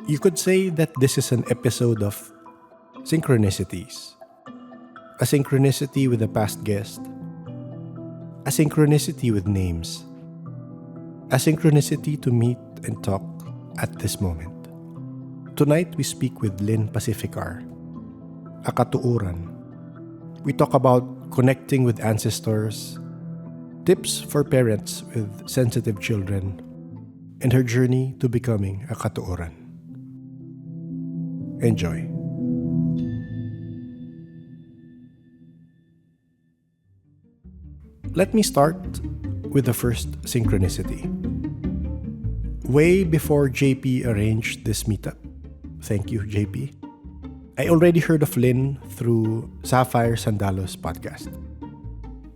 You could say that this is an episode of synchronicities. A synchronicity with a past guest. A synchronicity with names. A synchronicity to meet and talk at this moment. Tonight we speak with Lynn Pacificar, a Katuuran. We talk about connecting with ancestors, tips for parents with sensitive children, and her journey to becoming a Katuuran. Enjoy. Let me start with the first synchronicity. Way before JP arranged this meetup, thank you JP, I already heard of Lynn through Sapphire Sandalos podcast.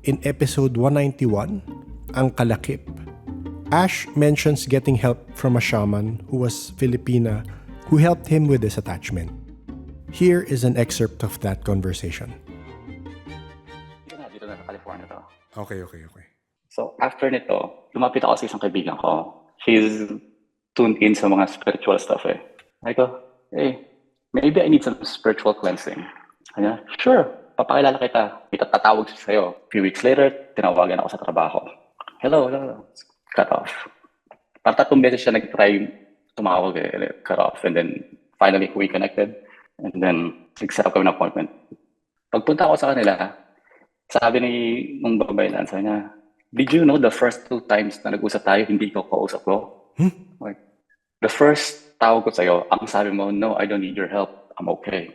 In episode 191, ang Kalakip, Ash mentions getting help from a shaman who was Filipina who helped him with this attachment. Here is an excerpt of that conversation. Dito na sa California to. Okay. So after nito, lumapit ako sa isang kaibigan ko. She's tuned in sa mga spiritual stuff eh. I go, hey, maybe I need some spiritual cleansing. Kanya, sure, papakilala kita. May tatawag siya sa'yo. A few weeks later, tinawagan ako sa trabaho. Hello. Cut off. Parang 3 beses siya nag-try tumawag eh, cut off. And then finally, we connected. And then, nag-set up kami ng appointment. Pagpunta ako sa kanila, sabi nung babae na, sabi niya, did you know the first 2 times na nag-usap tayo, hindi ko kausap ko? Like, the first tawag ko sa'yo, ang sabi mo, no, I don't need your help. I'm okay.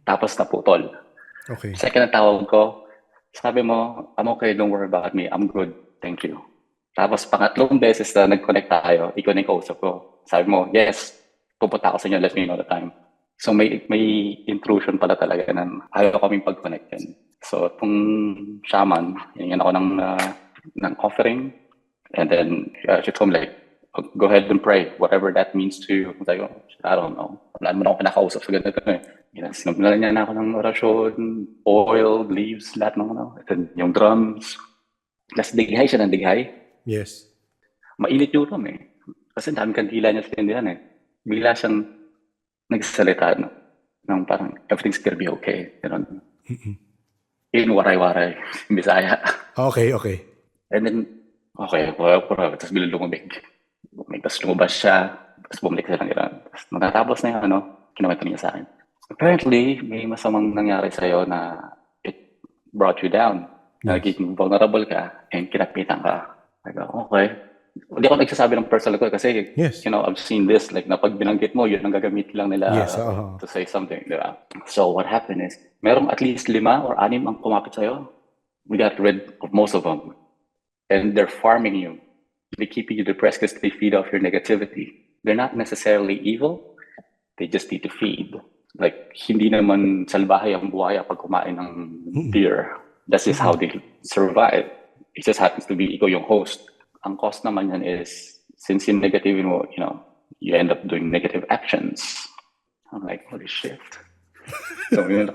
Tapos naputol. Okay. Second na tawag ko, sabi mo, I'm okay, don't worry about me. I'm good. Thank you. Tapos pangatlong beses na nag-connect tayo, ikaw na yung kausap ko. Sabi mo, yes, pupunta ako sa inyo, let me know the time. So may intrusion pala talaga na ayaw kaming pag-connect yan. So itong shaman, hingin ako ng offering. And then she told me like, go ahead and pray, whatever that means to you. Like, I don't know. Wala naman ako pinakausap sa ganito eh. Sinabihan niya na ako ng orasyon, oil, leaves, lahat ng ano. And yung drums. Tapos dighay siya ng dighay. Yes. Mainit yung room eh. Kasi daming kandila niya sa tindihan eh. Bigla siyang nagsasalita ng parang everything's gonna be okay. You know? In waray-waray, Bisaya. Okay. And then, okay, tapos bilang lumabig. Tapos lumabas siya, tapos bumalik siya ng ilan. Tapos magtatapos na yung kinuwento niya sa akin. Apparently, may masamang nangyari sa'yo na it brought you down. Yes. Nagiging vulnerable ka and kinapitan ka. I go, okay. Hindi ako nagsasabi ng personal ko kasi, yes. You know, I've seen this, like na pag binanggit mo, yun ang gagamit lang nila yes, to say something. Diba? So what happened is, merong at least 5 or 6 ang kumapit sa'yo. We got rid of most of them. And they're farming you. They're keeping you depressed because they feed off your negativity. They're not necessarily evil. They just need to feed. Like, hindi naman salbahay ang buhaya pag kumain ng deer. That's just how they survive. It just happens to be ikaw yung host. Ang cost naman yan is, since yung negative mo, you know, you end up doing negative actions. I'm like, holy shit. So, you know,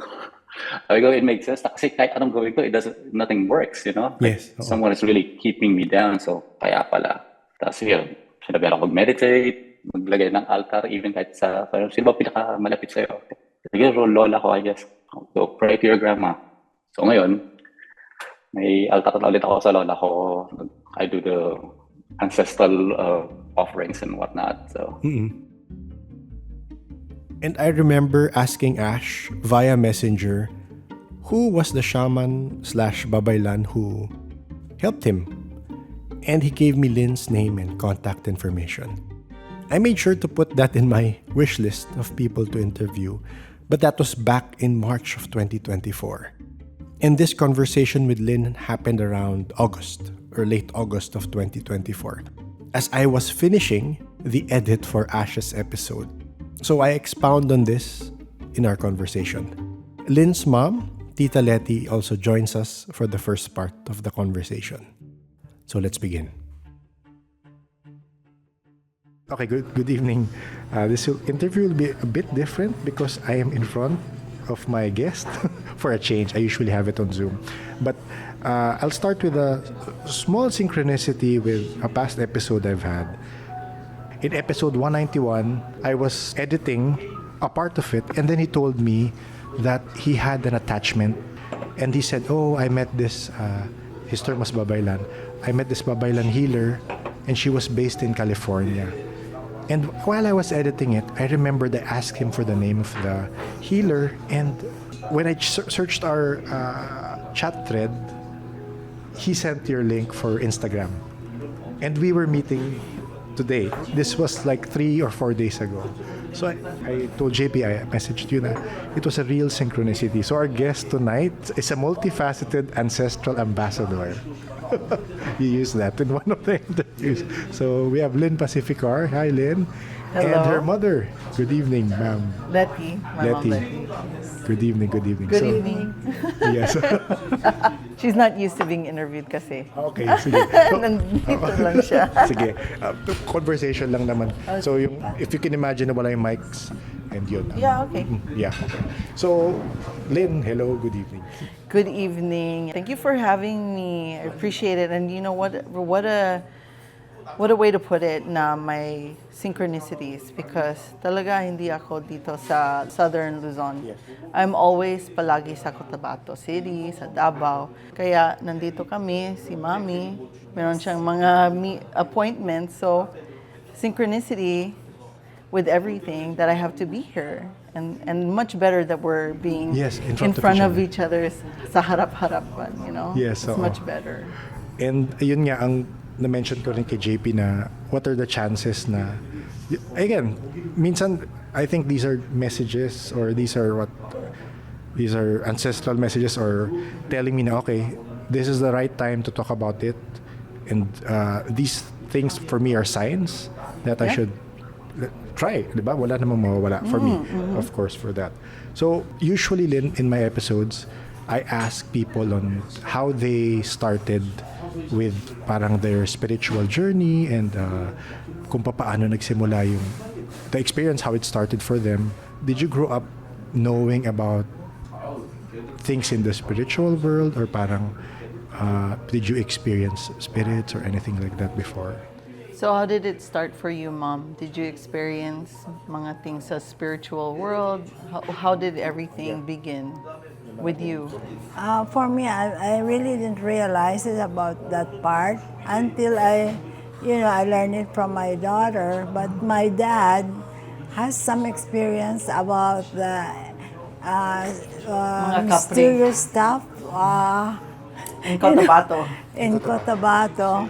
I go, it makes sense. Kasi kahit anong gawin ko, nothing works, you know? Like, yes. Someone is really keeping me down, so kaya pala. Tapos yun, sinabi ako mag-meditate, maglagay ng altar, even kahit sa, sino ba pinakamalapit sa'yo? Siguro, lola ko, I guess. So, pray to your grandma. So ngayon, may altar na ulit ako sa lola ko. I do the ancestral offerings and whatnot. So. And I remember asking Ash via Messenger who was the shaman/babaylan who helped him. And he gave me Lynn's name and contact information. I made sure to put that in my wish list of people to interview, but that was back in March of 2024. And this conversation with Lynn happened around August or late August of 2024 as I was finishing the edit for Ash's episode. So I expound on this in our conversation. Lynn's mom, Tita Letty, also joins us for the first part of the conversation. So let's begin. Okay, good evening. This interview will be a bit different because I am in front of my guest for a change. I usually have it on Zoom. But I'll start with a small synchronicity with a past episode I've had. In episode 191, I was editing a part of it, and then he told me that he had an attachment. And he said, oh, I met this, his term was Babaylan. I met this Babaylan healer, and she was based in California. And while I was editing it, I remembered I asked him for the name of the healer. And when I searched our chat thread, he sent your link for Instagram. And we were meeting today. This was like 3 or 4 days ago. So I told JP, I messaged you na it was a real synchronicity. So our guest tonight is a multifaceted ancestral ambassador. You used that in one of the interviews. So we have Lynn Pacificar. Hi, Lynn. Hello. And her mother. Good evening, ma'am. Letty. My mom, Letty. Good evening, good evening. Good evening. Yes. She's not used to being interviewed kasi. Okay, sige. Nandito lang siya. Sige. Conversation lang naman. So yung, if you can imagine na wala yung mics, and yun. Yeah, okay. Yeah, okay. So, Lynn, hello, good evening. Good evening. Thank you for having me. I appreciate it. And you know what a way to put it na my synchronicities, because talaga hindi ako dito sa Southern Luzon. Yes. I'm always palagi sa Cotabato City, sa Davao. Kaya nandito kami, si Mami, meron siyang mga appointments. So, synchronicity with everything that I have to be here. And much better that we're being in front of each other sa harap-harapan, you know? Yes, it's much better. And yun nga, ang na-mention ko rin kay JP na what are the chances na, again, minsan, I think these are messages or these are ancestral messages or telling me na, okay, this is the right time to talk about it. And these things for me are signs that I should try, di ba? Wala namang mawawala for me, of course, for that. So, usually, Lynn, in my episodes, I ask people on how they started with parang their spiritual journey and kung paano nagsimula yung the experience, how it started for them. Did you grow up knowing about things in the spiritual world, or parang did you experience spirits or anything like that before? So how did it start for you, Mom? Did you experience mga things sa spiritual world? How did everything begin with you? For me, I really didn't realize it about that part until I learned it from my daughter. But my dad has some experience about the mysterious stuff. In Cotabato. In Cotabato.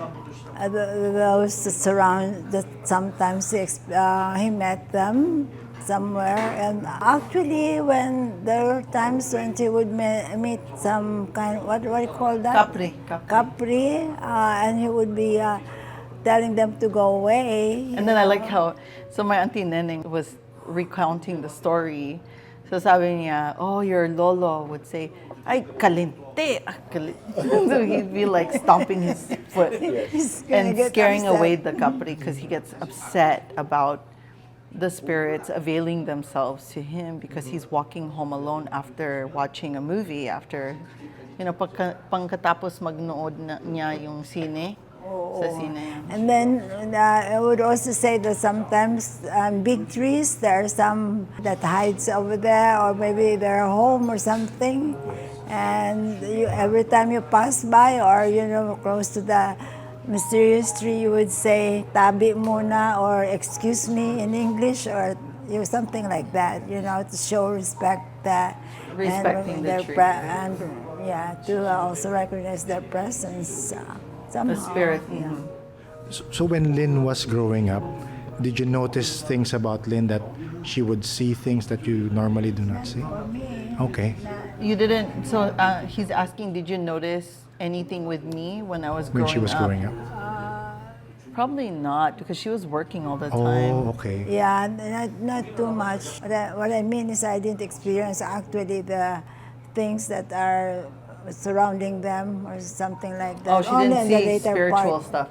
Those surround that sometimes he met them somewhere, and actually when there were times when he would meet some kind, what do you call that? Capri, and he would be telling them to go away. And then I like how, so my auntie Neneng was recounting the story. So sabi niya, oh, your lolo would say, ay, kalinte. So he'd be like stomping his foot and scaring away the Capri because he gets upset about the spirits availing themselves to him because he's walking home alone after watching a movie, after, pangkatapos magnood niya yung sine. And then I would also say that sometimes big trees, there are some that hides over there, or maybe they're home or something. And every time you pass by or close to the mysterious tree, you would say "tabi muna" or "excuse me" in English, or something like that. To show respect that respecting and the tree, and to also recognize their presence. Somehow. The spirit. Yeah. So when Lynn was growing up, did you notice things about Lynn that she would see things that you normally do not see? For me. Okay. You didn't, so he's asking, did you notice anything with me when I was growing up? When she was growing up? Probably not, because she was working all the time. Oh, okay. Yeah, not too much. What I mean is I didn't experience actually the things that are surrounding them or something like that. Oh, she didn't see spiritual part. stuff.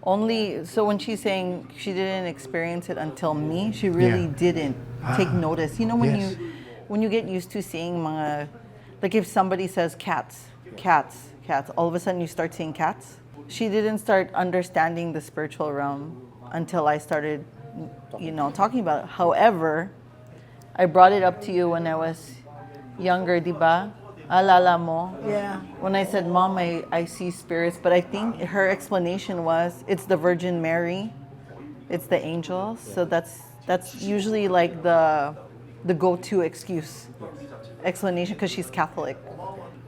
Only, so when she's saying she didn't experience it until me, she really didn't take notice. When Yes. when you get used to seeing Like if somebody says cats, cats, cats, all of a sudden you start seeing cats. She didn't start understanding the spiritual realm until I started, talking about it. However, I brought it up to you when I was younger, di ba? Alala mo? Yeah. When I said, Mom, I see spirits, but I think her explanation was it's the Virgin Mary, it's the angels. So that's usually like the go-to explanation because she's Catholic.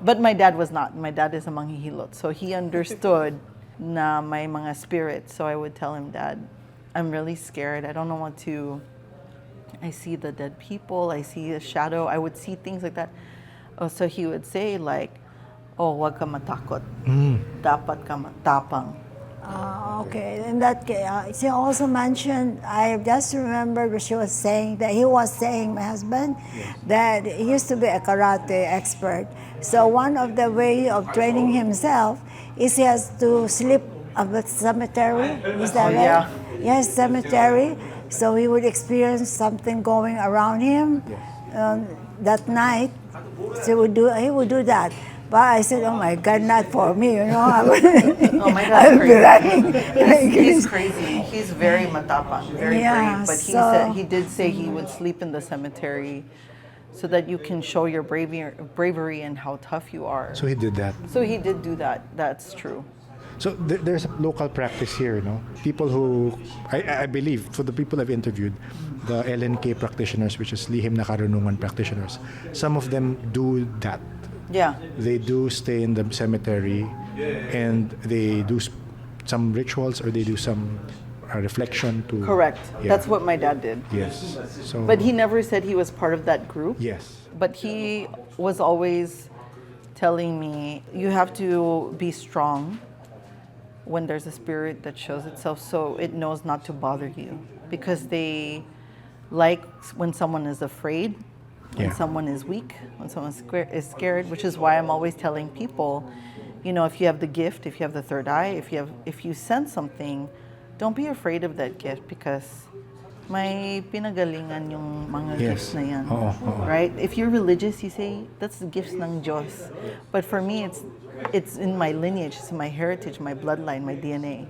But my dad was not. My dad is a manghihilot. So he understood na may mga spirits. So I would tell him, Dad, I'm really scared. I don't know what to... I see the dead people. I see a shadow. I would see things like that. Oh, so he would say like, oh, wag ka matakot. Dapat ka matapang. Okay, in that case, she also mentioned, I just remember she was saying that he was saying, my husband, that he used to be a karate expert. So one of the way of training himself is he has to sleep at the cemetery. Is that right? Yeah. Yes, cemetery. So he would experience something going around him that night. So he would do that. But I said, oh my God, not for me, I would, Oh my I God, would be running. he's crazy. He's very matapang, very Yeah, brave. But he did say he would sleep in the cemetery so that you can show your bravery and how tough you are. So he did that. So he did do that. That's true. So there's a local practice here, People who, I believe, for the people I've interviewed, the LNK practitioners, which is Lihim na Karunungan practitioners, some of them do that. Yeah. They do stay in the cemetery and they do some rituals or they do some reflection to... Correct. Yeah. That's what my dad did. Yes. So, But he never said he was part of that group. yes. But he was always telling me, you have to be strong when there's a spirit that shows itself so it knows not to bother you. Because they like when someone is afraid, when someone is weak, when someone is scared, which is why I'm always telling people, if you have the gift, if you have the third eye, if you sense something, don't be afraid of that gift because may pinagalingan yung mga gifts na yan. Right? If you're religious, you say, that's the gifts ng Diyos. But for me, it's in my lineage, it's in my heritage, my bloodline, my DNA.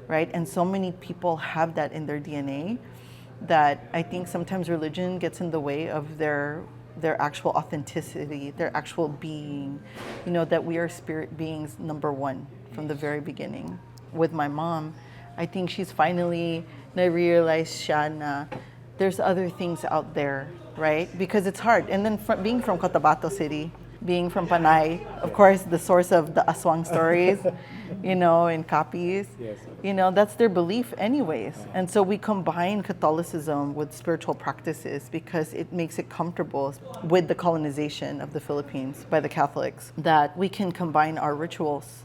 Right? And so many people have that in their DNA that I think sometimes religion gets in the way of their actual authenticity, their actual being, that we are spirit beings, number one, from the very beginning. With my mom, I think she's finally na-realize siya na there's other things out there, right? Because it's hard. And then being from Cotabato City, being from Panay, of course, the source of the Aswang stories, in copies, that's their belief anyways. And so we combine Catholicism with spiritual practices because it makes it comfortable with the colonization of the Philippines by the Catholics, that we can combine our rituals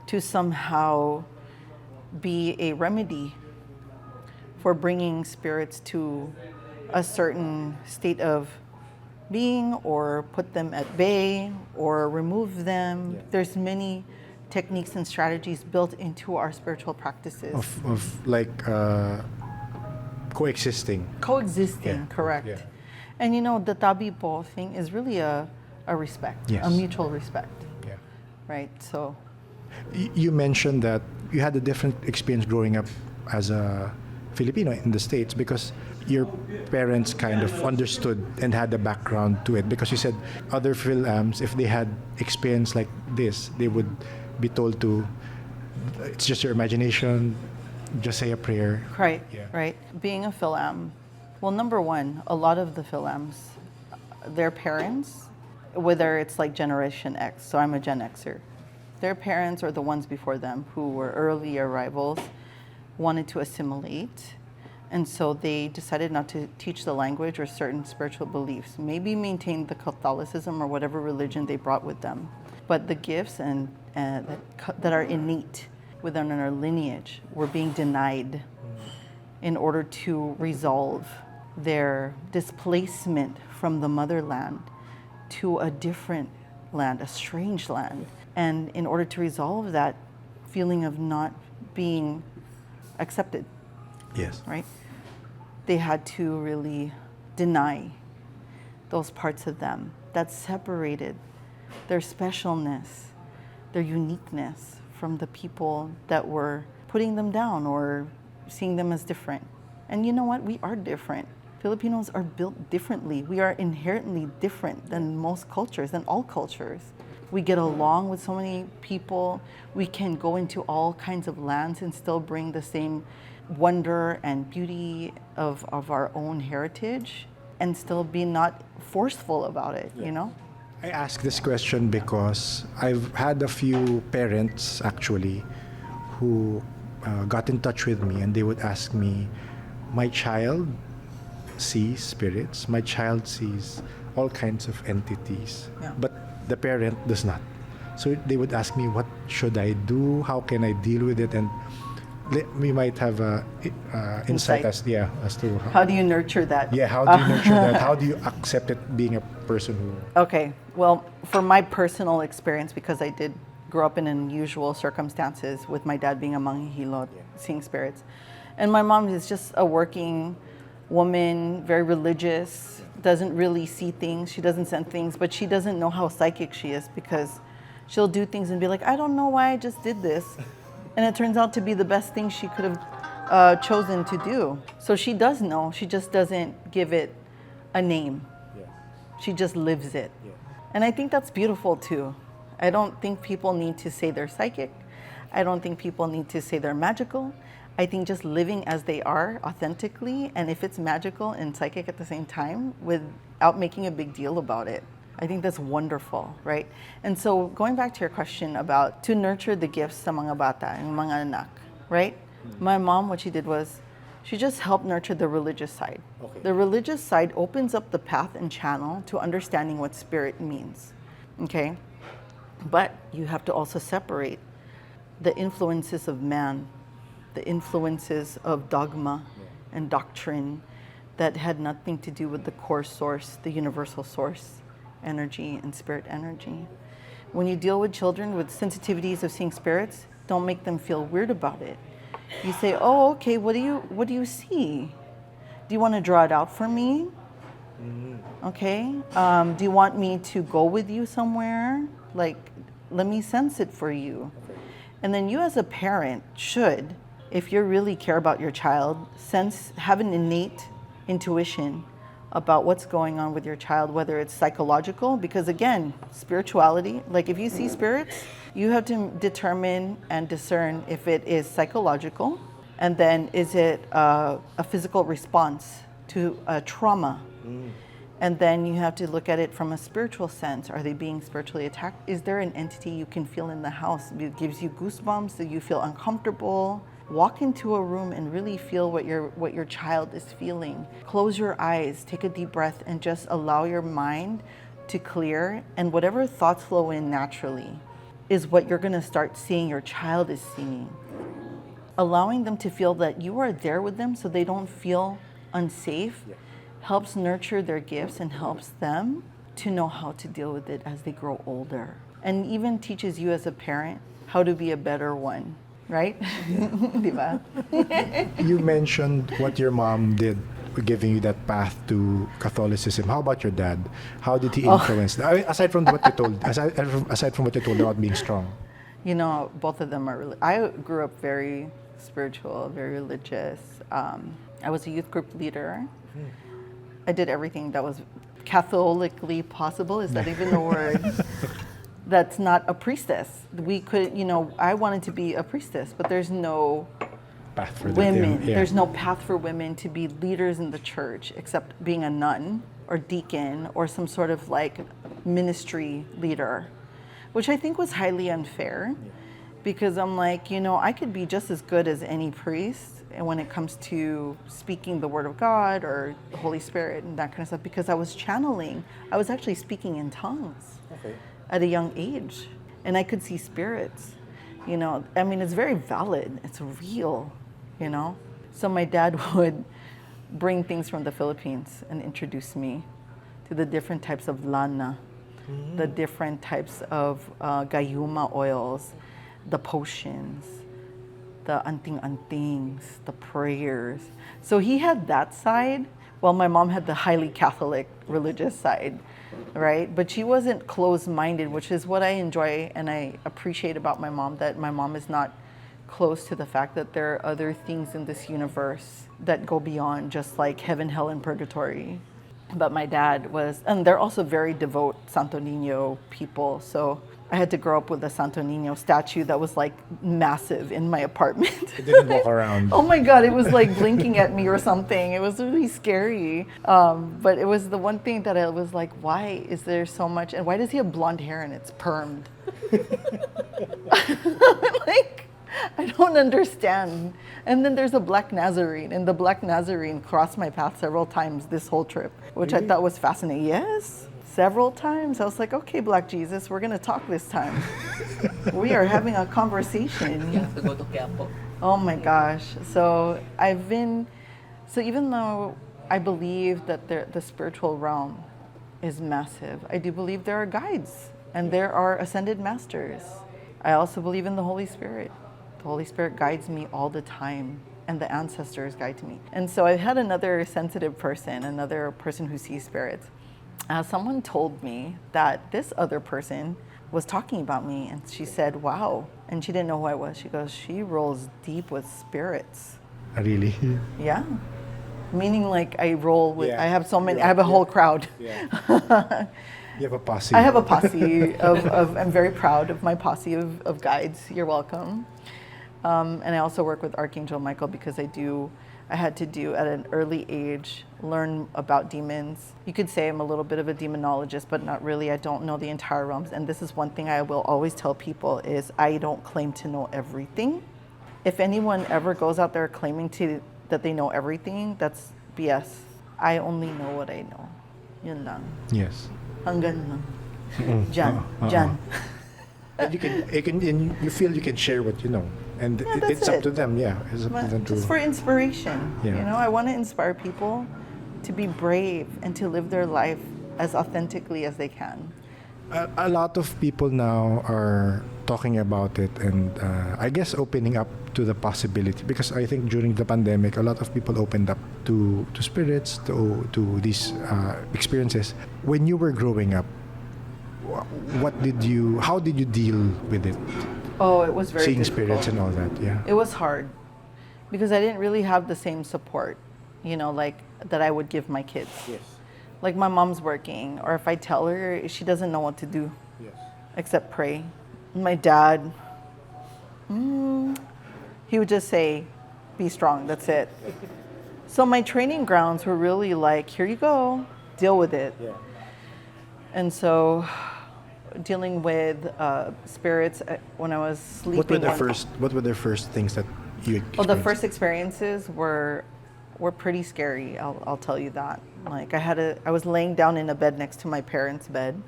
to somehow be a remedy for bringing spirits to a certain state of being or put them at bay or remove them. There's many techniques and strategies built into our spiritual practices. Of like coexisting. Coexisting, correct. Yeah. And the tabi po thing is really a respect, Yes. a mutual respect, Yeah. right? So You mentioned that you had a different experience growing up as a Filipino in the States because your parents kind of understood and had a background to it, because you said other Phil-Ams, if they had experience like this, they would be told to, it's just your imagination, just say a prayer. Right, Yeah. right. Being a Phil-Am, well, number one, a lot of the Phil-Ams, their parents, whether it's like Generation X, so I'm a Gen Xer, their parents or the ones before them who were early arrivals wanted to assimilate. And so they decided not to teach the language or certain spiritual beliefs, maybe maintain the Catholicism or whatever religion they brought with them. But the gifts that are innate within our lineage were being denied in order to resolve their displacement from the motherland to a different land, a strange land. And in order to resolve that feeling of not being accepted, Yes. right? They had to really deny those parts of them that separated their specialness, their uniqueness from the people that were putting them down or seeing them as different. And you know what? We are different. Filipinos are built differently. We are inherently different than most cultures, than all cultures. We get along with so many people. We can go into all kinds of lands and still bring the same wonder and beauty of our own heritage and still be not forceful about it, you know? I ask this question because I've had a few parents actually who got in touch with me, and they would ask me, my child sees spirits, my child sees all kinds of entities, but the parent does not. So they would ask me, what should I do? How can I deal with it? And we might have a insight as to how do you nurture that? Yeah, how do you nurture that? How do you accept it being a person who... Okay, well, for my personal experience, because I did grow up in unusual circumstances with my dad being a manghihilot, seeing spirits. And my mom is just a working woman, very religious, doesn't really see things, she doesn't sense things, but she doesn't know how psychic she is because she'll do things and be like, I don't know why I just did this. And it turns out to be the best thing she could have chosen to do. So she does know, she just doesn't give it a name. She just lives it. And I think that's beautiful too. I don't think people need to say they're psychic. I don't think people need to say they're magical. I think just living as they are authentically, and if it's magical and psychic at the same time without making a big deal about it, I think that's wonderful, right? And so going back to your question about to nurture the gifts sa mga bata, yung mga anak, right? My mom, what she did was, she just helped nurture the religious side. Okay. The religious side opens up the path and channel to understanding what spirit means, okay? But you have to also separate the influences of man, the influences of dogma and doctrine that had nothing to do with the core source, the universal source, energy and spirit energy. When you deal with children with sensitivities of seeing spirits, don't make them feel weird about it. You say, oh, okay, what do you see? Do you want to draw it out for me? Okay. Do you want me to go with you somewhere? Like, let me sense it for you. And then you as a parent should, if you really care about your child, have an innate intuition about what's going on with your child, whether it's psychological, because again, spirituality, like if you see spirits, you have to determine and discern if it is psychological, and then is it a physical response to a trauma. And then you have to look at it from a spiritual sense. Are they being spiritually attacked? Is there an entity you can feel in the house that gives you goosebumps, that you feel uncomfortable? Walk into a room and really feel what your child is feeling. Close your eyes, take a deep breath, and just allow your mind to clear. And whatever thoughts flow in naturally is what you're gonna start seeing your child is seeing. Allowing them to feel that you are there with them so they don't feel unsafe helps nurture their gifts and helps them to know how to deal with it as they grow older. And even teaches you as a parent how to be a better one, right? Diba? You mentioned what your mom did, giving you that path to Catholicism. How about your dad? How did he influence that? I mean, aside from what you told, aside from what you told about being strong. You know, both of them are I grew up very spiritual, very religious. I was a youth group leader. I did everything that was Catholically possible. Is that even a word? That's not a priestess. We could, I wanted to be a priestess, but there's no path for women. There's no path for women to be leaders in the church except being a nun or deacon or some sort of like ministry leader, which I think was highly unfair because I'm like, I could be just as good as any priest and when it comes to speaking the word of God or the Holy Spirit and that kind of stuff, because I was actually speaking in tongues at a young age, and I could see spirits. I mean, it's very valid. It's real, So my dad would bring things from the Philippines and introduce me to the different types of lana, the different types of gayuma oils, the potions, the anting-antings, the prayers. So he had that side, while my mom had the highly Catholic religious side. right? But she wasn't closed-minded, which is what I enjoy and I appreciate about my mom, that my mom is not close to the fact that there are other things in this universe that go beyond just like heaven, hell, and purgatory. But my dad was, and they're also very devout Santo Nino people. So I had to grow up with a Santo Nino statue that was like massive in my apartment. It didn't walk around. Oh my God, it was like blinking at me or something. It was really scary. But it was the one thing that I was like, why is there so much? And why does he have blonde hair and it's permed? Like, I don't understand. And then there's a Black Nazarene, and the Black Nazarene crossed my path several times this whole trip, which I thought was fascinating. Yes, several times. I was like, okay, Black Jesus, we're going to talk this time. We are having a conversation. You have to go to Quiapo. Oh my gosh. So even though I believe that the spiritual realm is massive, I do believe there are guides and there are ascended masters. I also believe in the Holy Spirit. The Holy Spirit guides me all the time, and the ancestors guide me. And so I had another sensitive person, another person who sees spirits. Someone told me that this other person was talking about me, and she said, wow. And she didn't know who I was. She goes, she rolls deep with spirits. Really? Yeah. Meaning like I roll with, Yeah. I have so many, I have a whole crowd. Yeah. You have a posse. I have a posse of I'm very proud of my posse of guides. You're welcome. And I also work with Archangel Michael because I had to do at an early age, learn about demons. You could say I'm a little bit of a demonologist, but not really. I don't know the entire realms. And this is one thing I will always tell people is I don't claim to know everything. If anyone ever goes out there claiming that they know everything, that's BS. I only know what I know. Yun lang. Yes. Hanggang lang. Jan. And you feel you can share what you know. And that's it's up it. to them, yeah. It's up to them Just to... for inspiration. Yeah. You know, I want to inspire people to be brave and to live their life as authentically as they can. A lot of people now are talking about it and I guess opening up to the possibility, because I think during the pandemic a lot of people opened up to spirits, to these experiences. When you were growing up, how did you deal with it? Oh, it was very Seeing difficult. spirits and all that, yeah. It was hard because I didn't really have the same support, you know, like that I would give my kids. Yes. Like my mom's working, or if I tell her, she doesn't know what to do Yes. except pray. My dad, he would just say, be strong, that's it. So my training grounds were really like, here you go, deal with it. Yeah. And so dealing with spirits when I was sleeping. What were the first things that you experienced? Well, the first experiences were pretty scary. I'll tell you that. Like I was laying down in a bed next to my parents' bed.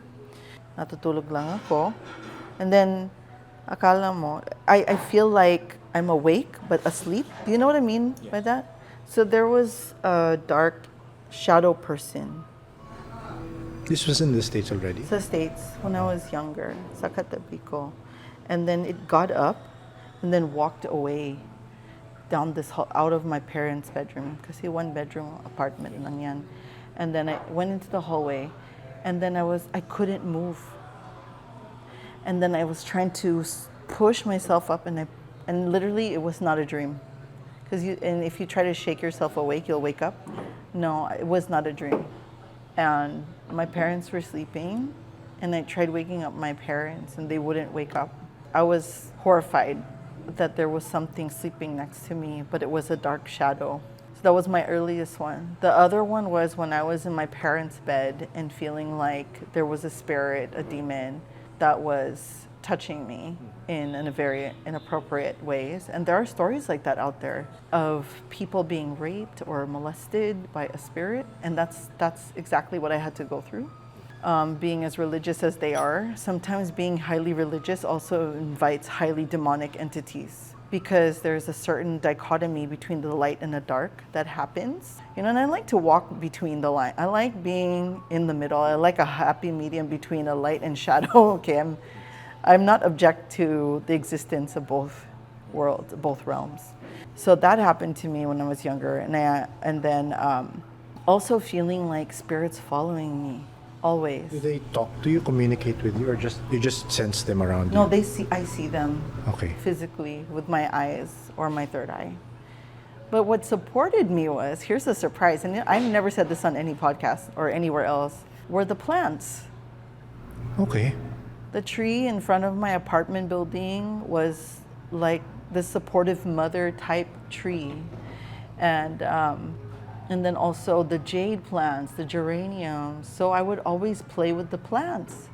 Natutulog lang ako. And then akala mo, I feel like I'm awake but asleep. Do you know what I mean by that? So there was a dark shadow person. This was in the States already? Sa States, when I was younger, sa katabi ko. And then it got up and then walked away down this hall, out of my parents' bedroom. Kasi one bedroom apartment lang yan. And then I went into the hallway and then I couldn't move. And then I was trying to push myself up and literally it was not a dream. And if you try to shake yourself awake, you'll wake up. No, it was not a dream. And my parents were sleeping and I tried waking up my parents and they wouldn't wake up. I was horrified that there was something sleeping next to me, but it was a dark shadow. So that was my earliest one. The other one was when I was in my parents' bed and feeling like there was a spirit, a demon, that was touching me in a very inappropriate ways. And there are stories like that out there of people being raped or molested by a spirit. And that's exactly what I had to go through. Being as religious as they are, sometimes being highly religious also invites highly demonic entities, because there's a certain dichotomy between the light and the dark that happens. You know, and I like to walk between the line. I like being in the middle. I like a happy medium between a light and shadow. Okay, I'm not object to the existence of both worlds, both realms. So that happened to me when I was younger, and then also feeling like spirits following me. always. Do they talk to you, communicate with you, or you just sense them around No, you? I see them Okay. physically with my eyes or my third eye. But what supported me was, here's a surprise, and I've never said this on any podcast or anywhere else, were the plants. Okay. The tree in front of my apartment building was like the supportive mother type tree. And then also the jade plants, the geraniums. So I would always play with the plants.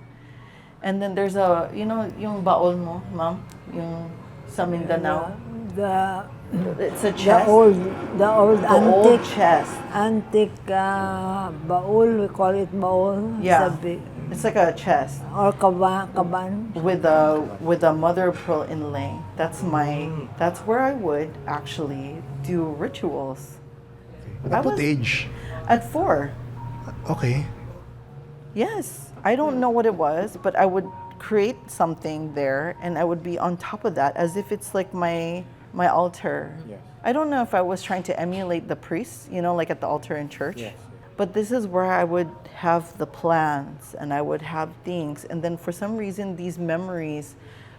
And then there's yung baol mo, ma'am, yung sa Mindanao. It's a chest. The old The old antique chest. baul, we call it baul. Yeah. It's like a chest Or kaban. with a mother of pearl inlay. That's where I would actually do rituals. At what age? At 4. Okay. Yes. I don't know what it was, but I would create something there and I would be on top of that as if it's like my altar. Yes. I don't know if I was trying to emulate the priests, like at the altar in church. Yes. But this is where I would have the plants and I would have things. And then for some reason, these memories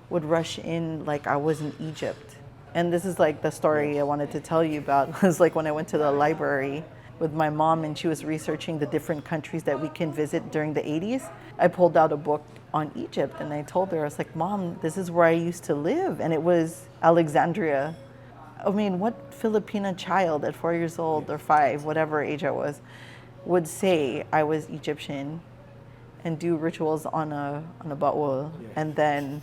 would rush in like I was in Egypt. And this is like the story I wanted to tell you about. It was like when I went to the library with my mom and she was researching the different countries that we can visit during the 80s. I pulled out a book on Egypt and I told her, I was like, Mom, this is where I used to live. And it was Alexandria. I mean, what Filipina child at 4 years old or 5, whatever age I was, would say I was Egyptian and do rituals on a baul and then,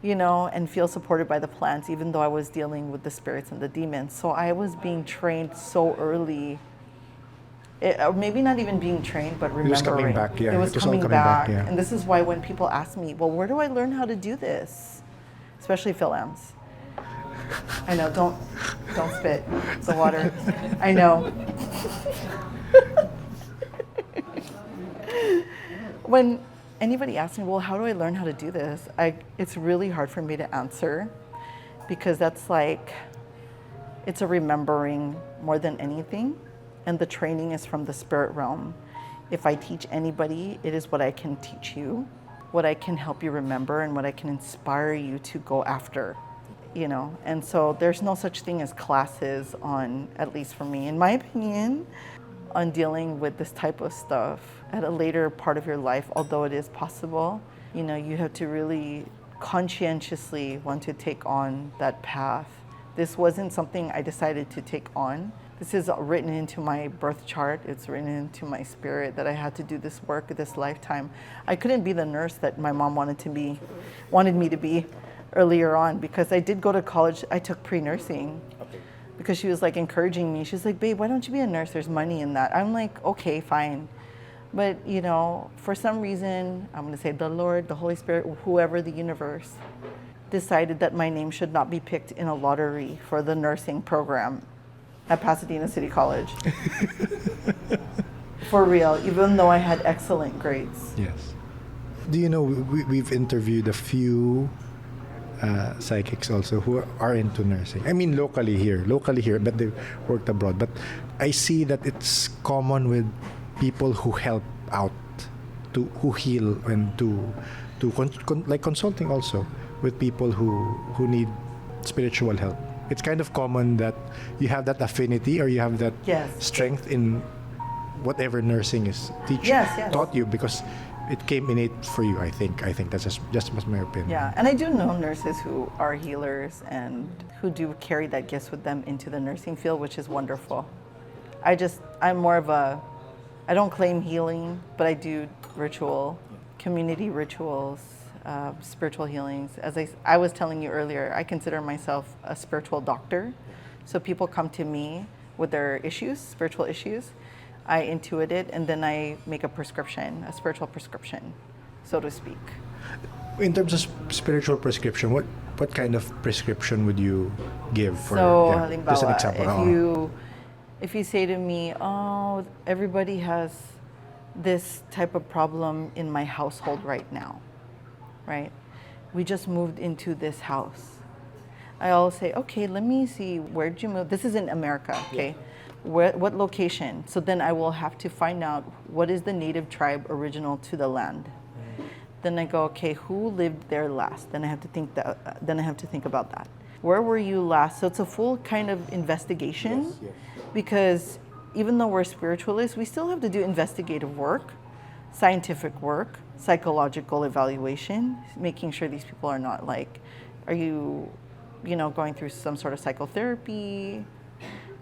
and feel supported by the plants, even though I was dealing with the spirits and the demons. So I was being trained so early. Or maybe not even being trained, but remembering. It was coming back, yeah. It was It was all coming coming back, back. yeah. And this is why when people ask me, well, where do I learn how to do this? Especially Philams. I know, don't spit the water. I know. When anybody asks me, well, how do I learn how to do this? It's really hard for me to answer because that's like, it's a remembering more than anything. And the training is from the spirit realm. If I teach anybody, it is what I can teach you, what I can help you remember, and what I can inspire you to go after, And so there's no such thing as classes on, at least for me, in my opinion, on dealing with this type of stuff at a later part of your life, although it is possible. You have to really conscientiously want to take on that path. This wasn't something I decided to take on. This is written into my birth chart. It's written into my spirit that I had to do this work this lifetime. I couldn't be the nurse that my mom wanted me to be earlier on because I did go to college. I took pre-nursing. Okay. Because she was like encouraging me. She's like, babe, why don't you be a nurse? There's money in that. I'm like, okay, fine. But, for some reason, I'm going to say the Lord, the Holy Spirit, whoever, the universe, decided that my name should not be picked in a lottery for the nursing program at Pasadena City College. For real, even though I had excellent grades. Yes. Do you know, we've interviewed a few psychics also who are into nursing. I mean, locally here, but they worked abroad. But I see that it's common with people who help out, who heal, and like consulting also with people who need spiritual help. It's kind of common that you have that affinity or you have that strength in whatever nursing is taught you because it came innate for you. I think that's just my opinion. Yeah, and I do know nurses who are healers and who do carry that gift with them into the nursing field, which is wonderful. I'm more of I don't claim healing, but I do community rituals, spiritual healings. As I was telling you earlier, I consider myself a spiritual doctor. So people come to me with their issues, spiritual issues. I intuit it, and then I make a spiritual prescription, so to speak. In terms of spiritual prescription, what kind of prescription would you give for? Halimbawa, just an example. If you say to me, oh, everybody has this type of problem in my household right now, right? We just moved into this house. I'll say, okay, let me see, where'd you move? This is in America, okay? What location? So then I will have to find out what is the native tribe original to the land. Then I go, okay, who lived there last? Then I have to think about that. Where were you last? So it's a full kind of investigation, because even though we're spiritualists, we still have to do investigative work, scientific work, psychological evaluation, making sure these people are not like, are you going through some sort of psychotherapy?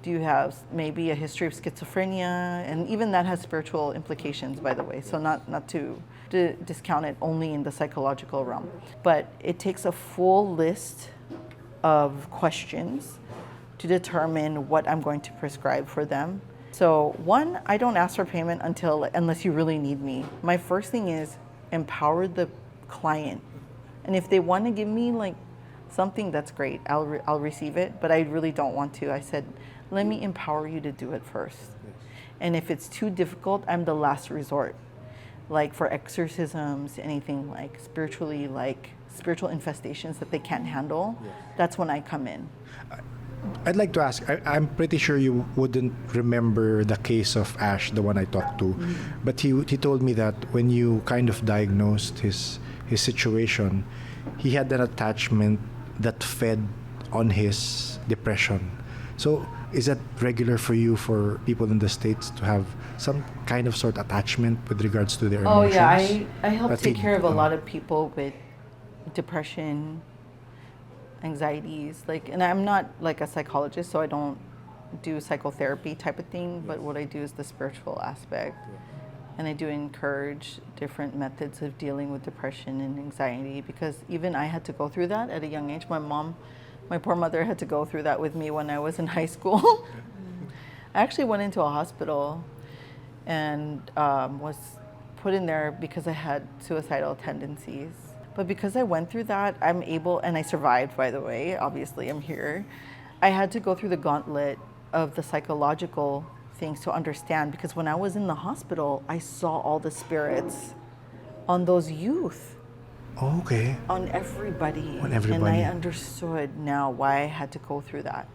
Do you have maybe a history of schizophrenia? And even that has spiritual implications, by the way. So not to discount it only in the psychological realm. But it takes a full list of questions to determine what I'm going to prescribe for them. So one, I don't ask for payment unless you really need me. My first thing is empower the client. And if they want to give me like something, that's great. I'll receive it, but I really don't want to. I said, let me empower you to do it first. And if it's too difficult, I'm the last resort. Like for exorcisms, anything like spiritual infestations that they can't handle, that's when I come in. I'd like to ask, I'm pretty sure you wouldn't remember the case of Ash, the one I talked to, but he told me that when you kind of diagnosed his situation, he had an attachment that fed on his depression. So is that regular for you, for people in the States, to have some kind of sort of attachment with regards to their emotions? Oh yeah, I help take care of a lot of people with depression, anxieties, and I'm not like a psychologist, so I don't do psychotherapy type of thing, but what I do is the spiritual aspect. And I do encourage different methods of dealing with depression and anxiety, because even I had to go through that at a young age. My poor mother had to go through that with me when I was in high school. I actually went into a hospital and was put in there because I had suicidal tendencies. But because I went through that, I'm able, and I survived, by the way, obviously I'm here. I had to go through the gauntlet of the psychological things to understand, because when I was in the hospital, I saw all the spirits on those youth. Oh, okay. On everybody. On everybody. And I understood now why I had to go through that.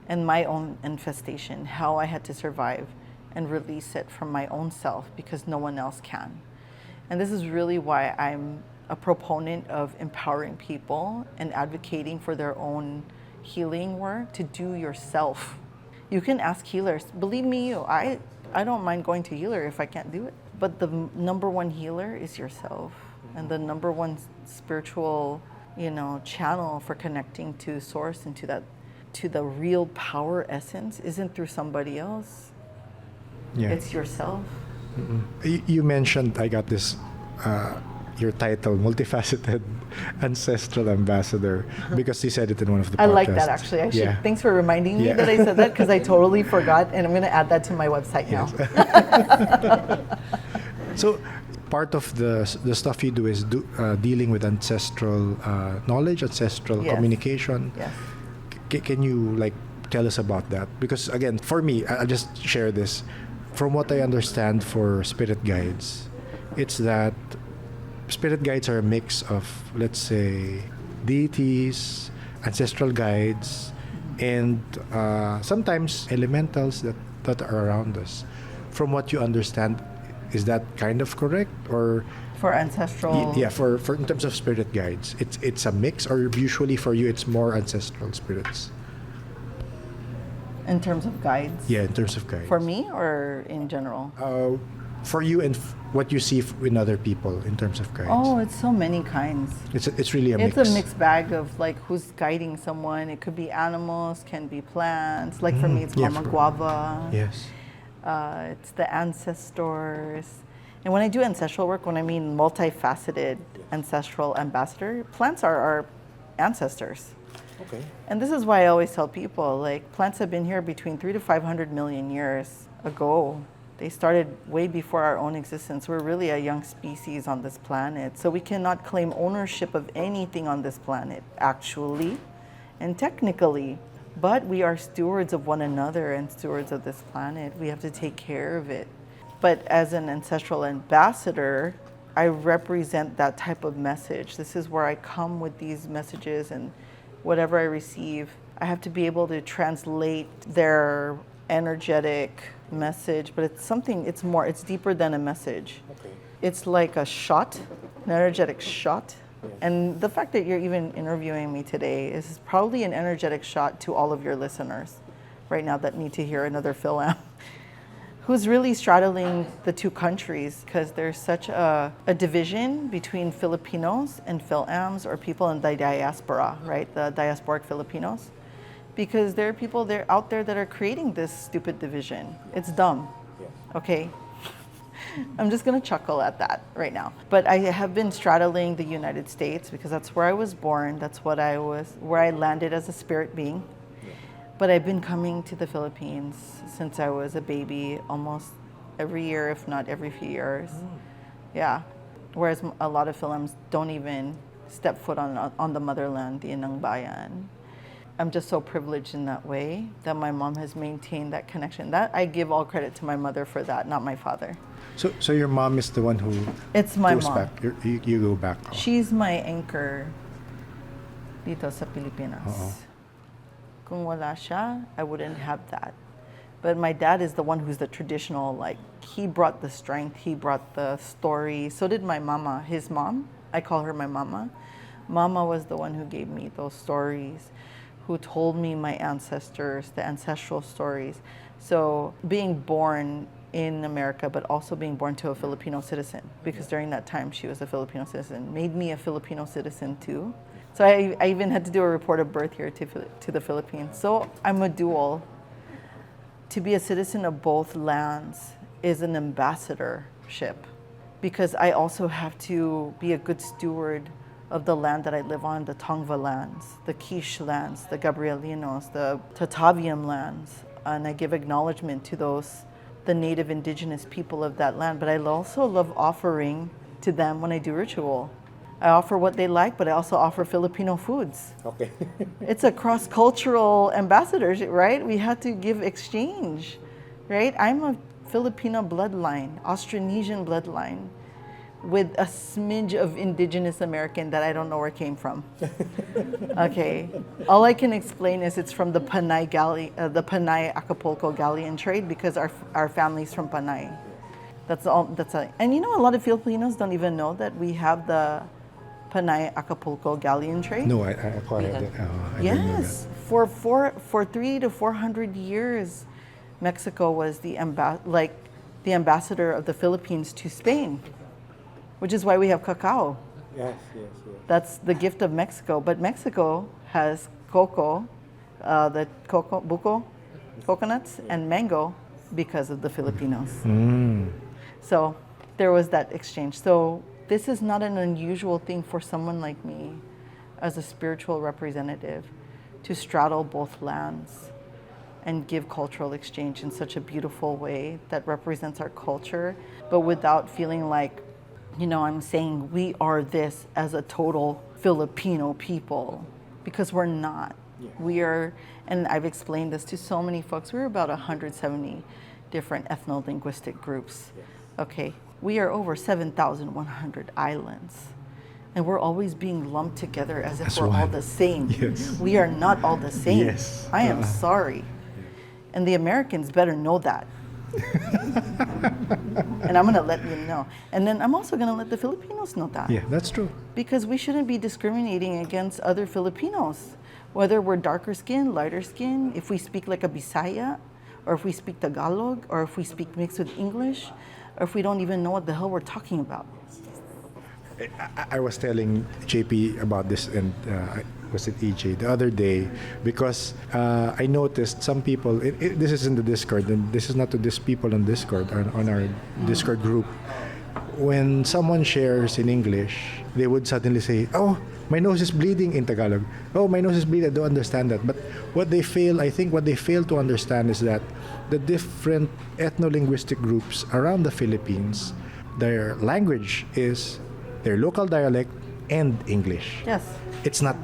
And my own infestation, how I had to survive and release it from my own self, because no one else can. And this is really why I'm a proponent of empowering people and advocating for their own healing work to do yourself. You can ask healers. Believe me, I don't mind going to healer if I can't do it. But the number one healer is yourself. And the number one spiritual, channel for connecting to source and to the real power essence isn't through somebody else. Yeah. It's yourself. You mentioned, I got this, your title, multifaceted ancestral ambassador, because you said it in one of the podcasts. I like that, actually. Thanks for reminding me that I said that, because I totally forgot, and I'm going to add that to my website now. So part of the stuff you do is dealing with ancestral knowledge, ancestral communication. Yes. Can you tell us about that? Because again, for me, I'll just share this. From what I understand for spirit guides, it's that spirit guides are a mix of, let's say, deities, ancestral guides, and sometimes elementals that are around us. From what you understand, is that kind of correct? Or for ancestral? Yeah, for in terms of spirit guides, it's a mix, or usually for you it's more ancestral spirits? In terms of guides? Yeah, in terms of guides. For me or in general? For you and what you see in other people in terms of guides. Oh, it's so many kinds. It's really a mix. It's a mixed bag of who's guiding someone. It could be animals, can be plants. For me, it's Mama Guava. Yes. It's the ancestors. And when I do ancestral work, when I mean multifaceted ancestral ambassador, plants are our ancestors. Okay. And this is why I always tell people, plants have been here between 300 to 500 million years ago. They started way before our own existence. We're really a young species on this planet. So we cannot claim ownership of anything on this planet, actually and technically. But we are stewards of one another and stewards of this planet. We have to take care of it. But as an ancestral ambassador, I represent that type of message. This is where I come with these messages, and whatever I receive, I have to be able to translate their energetic message, but it's deeper than a message. Okay. It's like a shot, an energetic shot. Yes. And the fact that you're even interviewing me today is probably an energetic shot to all of your listeners right now that need to hear another Phil-Am who's really straddling the two countries, because there's such a division between Filipinos and Phil-Ams, or people in the diaspora, right? The diasporic Filipinos. Because there are people out there that are creating this stupid division. It's dumb, okay? I'm just gonna chuckle at that right now. But I have been straddling the United States because that's where I was born. That's where I landed as a spirit being. But I've been coming to the Philippines since I was a baby, almost every year, if not every few years. Yeah. Whereas a lot of Philams don't even step foot on the motherland, the Inang Bayan. I'm just so privileged in that way that my mom has maintained that connection. That I give all credit to my mother for that, not my father. So your mom is the one who it's my goes mom. back. You go back. Oh. She's my anchor dito sa Pilipinas. Uh-oh. Kung wala siya, I wouldn't have that. But my dad is the one who's the traditional, like, he brought the strength, he brought the story. So did my mama, his mom. I call her my mama. Mama was the one who gave me those stories, who told me my ancestors, the ancestral stories. So being born in America, but also being born to a Filipino citizen, because during that time she was a Filipino citizen, made me a Filipino citizen too. So I even had to do a report of birth here to the Philippines. So I'm a dual. To be a citizen of both lands is an ambassadorship, because I also have to be a good steward of the land that I live on, the Tongva lands, the Quiche lands, the Gabrielinos, the Tataviam lands. And I give acknowledgement to the native indigenous people of that land. But I also love offering to them when I do ritual. I offer what they like, but I also offer Filipino foods. Okay. It's a cross-cultural ambassadorship, right? We had to give exchange, right? I'm a Filipino bloodline, Austronesian bloodline, with a smidge of indigenous American that I don't know where it came from. Okay. All I can explain is it's from the Panay Acapulco galleon trade, because our family's from Panay. That's all. And you know, a lot of Filipinos don't even know that we have the Panay Acapulco galleon trade. No, I acquired it. I didn't know Yes, for 300 to 400 years, Mexico was the ambassador of the Philippines to Spain, which is why we have cacao. Yes. That's the gift of Mexico. But Mexico has cocoa, the buko, coconuts, and mango because of the Filipinos. So there was that exchange. So this is not an unusual thing for someone like me, as a spiritual representative, to straddle both lands and give cultural exchange in such a beautiful way that represents our culture, but without feeling like, you know, I'm saying we are this as a total Filipino people, because we're not. Yeah. We are, and I've explained this to so many folks, we're about 170 different ethno-linguistic groups. Yes. Okay, we are over 7,100 islands, and we're always being lumped together as if we're all the same. Yes. We are not all the same. Yes. I am sorry. And the Americans better know that. And I'm gonna let you know. And then I'm also gonna let the Filipinos know that. Yeah, that's true. Because we shouldn't be discriminating against other Filipinos, whether we're darker skin, lighter skin, if we speak like a Bisaya, or if we speak Tagalog, or if we speak mixed with English, or if we don't even know what the hell we're talking about. I was telling JP about this, and was it EJ the other day, because I noticed some people, this is in the Discord, and this is not to diss people on Discord, on our Discord group. When someone shares in English, they would suddenly say, "Oh, my nose is bleeding," in Tagalog. "Oh, my nose is bleeding." I don't understand that. But what they fail to understand is that the different ethno-linguistic groups around the Philippines, their language is their local dialect and English. Yes. It's not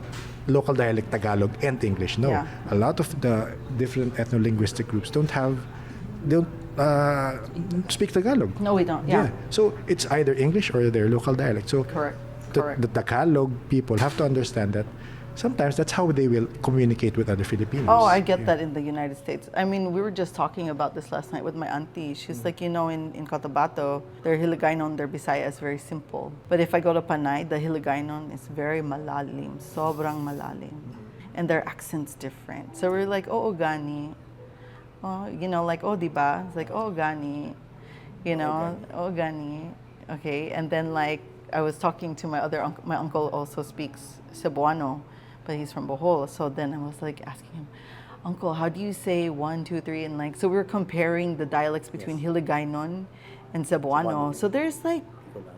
local dialect Tagalog and English. No. Yeah. A lot of the different ethno-linguistic groups don't speak Tagalog. No, we don't. Yeah. So it's either English or their local dialect. So Correct. The Tagalog people have to understand that sometimes that's how they will communicate with other Filipinos. Oh, I get that in the United States. I mean, we were just talking about this last night with my auntie. She's like, in Cotabato, their Hiligaynon, their Bisaya is very simple. But if I go to Panay, the Hiligaynon is very malalim, sobrang malalim. And their accent's different. So we're like, oh, gani. Oh, like, oh, diba? It's like, oh, gani. Oh, gani. Okay, and then like, I was talking to my other uncle. My uncle also speaks Cebuano, but he's from Bohol. So then I was like asking him, Uncle, how do you say 1, 2, 3? And like, so we were comparing the dialects between Hiligaynon and Cebuano. So there's like,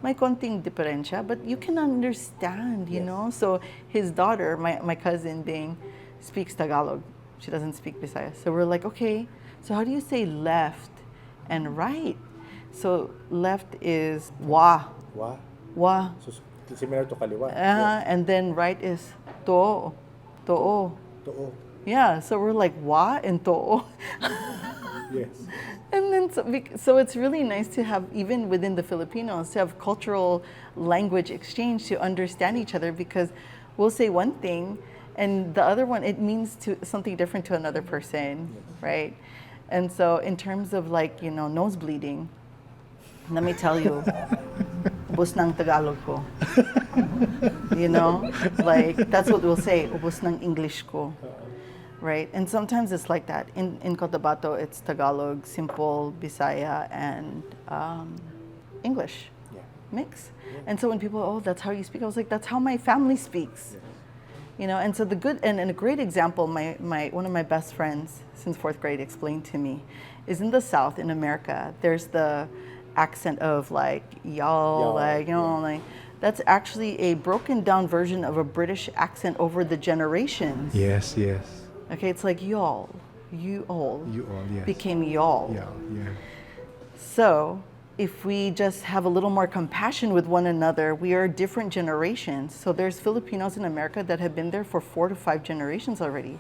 may konting diferensya, but you can understand, you know? So his daughter, my cousin Ding, speaks Tagalog. She doesn't speak Bisaya. So we're like, okay, so how do you say left and right? So left is wa. Wa. So similar to kaliwa. And then right is to. To. Yeah, so we're like wa and to. Yes. And then so it's really nice to have, even within the Filipinos, to have cultural language exchange to understand each other, because we'll say one thing and the other one, it means something different to another person, right? And so in terms of like, nose bleeding, let me tell you, ubos ng Tagalog ko. Like that's what we'll say, ubos ng English ko. Right? And sometimes it's like that. In Cotabato, it's Tagalog, simple, Bisaya, and English mix. And so when people, oh, that's how you speak, I was like, that's how my family speaks. And so the good, and a great example, one of my best friends since 4th grade explained to me, is in the South, in America, there's the accent of like, y'all, like, like, that's actually a broken down version of a British accent over the generations. Yes. Okay, it's like y'all, you all yes. became y'all. Yeah. So if we just have a little more compassion with one another, we are different generations. So there's Filipinos in America that have been there for 4 to 5 generations already,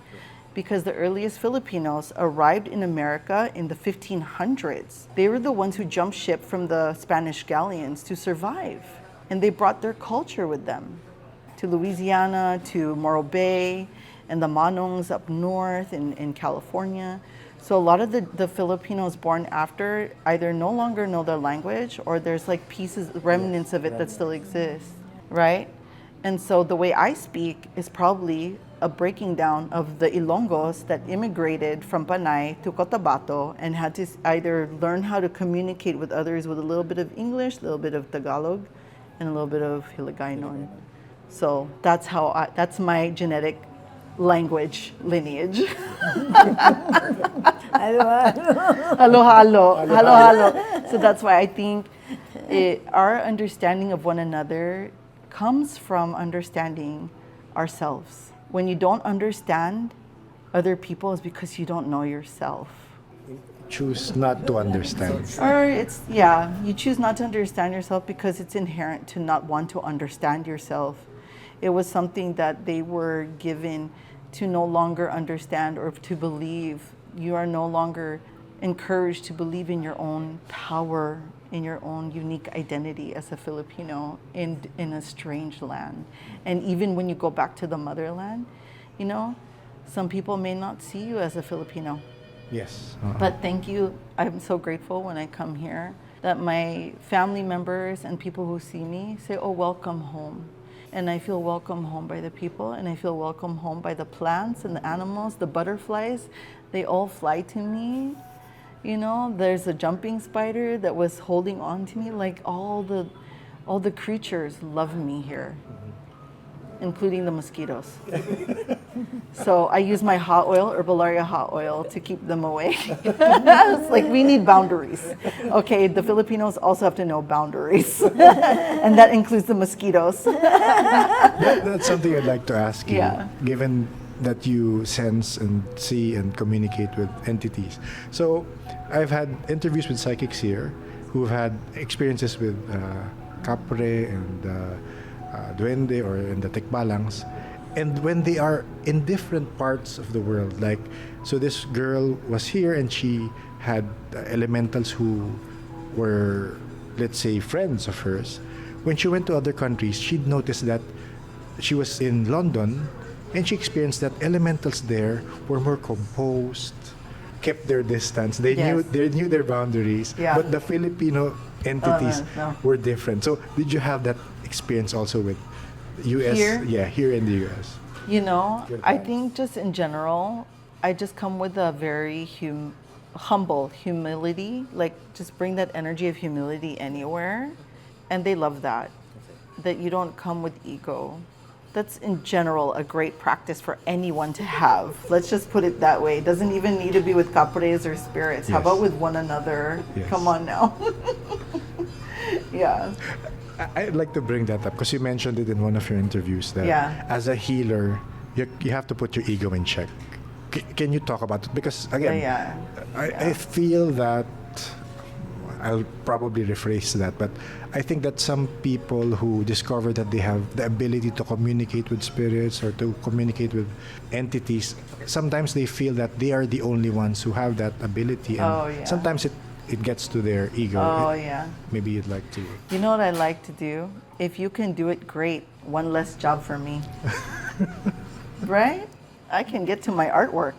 because the earliest Filipinos arrived in America in the 1500s. They were the ones who jumped ship from the Spanish galleons to survive. And they brought their culture with them to Louisiana, to Morro Bay, and the Manongs up north in California. So a lot of the Filipinos born after either no longer know their language, or there's like pieces, remnants of it that still exist, right? And so the way I speak is probably a breaking down of the Ilonggos that immigrated from Panay to Cotabato and had to either learn how to communicate with others with a little bit of English, a little bit of Tagalog, and a little bit of Hiligaynon. So that's my genetic language lineage. Halo. So that's why I think our understanding of one another comes from understanding ourselves. When you don't understand other people, it's because you don't know yourself. Choose not to understand. Or you choose not to understand yourself because it's inherent to not want to understand yourself. It was something that they were given to no longer understand or to believe. You are no longer encouraged to believe in your own power, in your own unique identity as a Filipino in a strange land. And even when you go back to the motherland, some people may not see you as a Filipino. Yes. But thank you. I'm so grateful when I come here that my family members and people who see me say, oh, welcome home. And I feel welcome home by the people, and I feel welcome home by the plants and the animals, the butterflies. They all fly to me. There's a jumping spider that was holding on to me. Like all the creatures love me here, including the mosquitoes. So I use my hot oil, Herbalaria hot oil, to keep them away. It's like we need boundaries. Okay, the Filipinos also have to know boundaries. And that includes the mosquitoes. That's something I'd like to ask you. Yeah. Given that you sense and see and communicate with entities. So I've had interviews with psychics here who've had experiences with Capre and Duende or in the Tikbalangs. And when they are in different parts of the world, like, so this girl was here and she had elementals who were, let's say, friends of hers. When she went to other countries, she'd noticed that she was in London And she experienced that elementals there were more composed, kept their distance. They knew their boundaries. Yeah. But the Filipino entities no. were different. So did you have that experience also with US? Here? Yeah, here in the US. You know, Good I vibes. think just in general, I just come with a very humble humility. Like, just bring that energy of humility anywhere. And they love that. That you don't come with ego. That's in general a great practice for anyone to have. Let's just put it that way. It doesn't even need to be with capres or spirits. How Yes. about with one another? Yes. Come on now. Yeah. I'd like to bring that up because you mentioned it in one of your interviews that Yeah. as a healer, you have to put your ego in check. Can you talk about it? Because again, Yeah. I feel that I'll probably rephrase that, but I think that some people who discover that they have the ability to communicate with spirits or to communicate with entities, sometimes they feel that they are the only ones who have that ability, and Oh, yeah. sometimes it gets to their ego. Oh, yeah. Maybe you'd like to. You know what I like to do? If you can do it, great. One less job for me. Right? I can get to my artwork.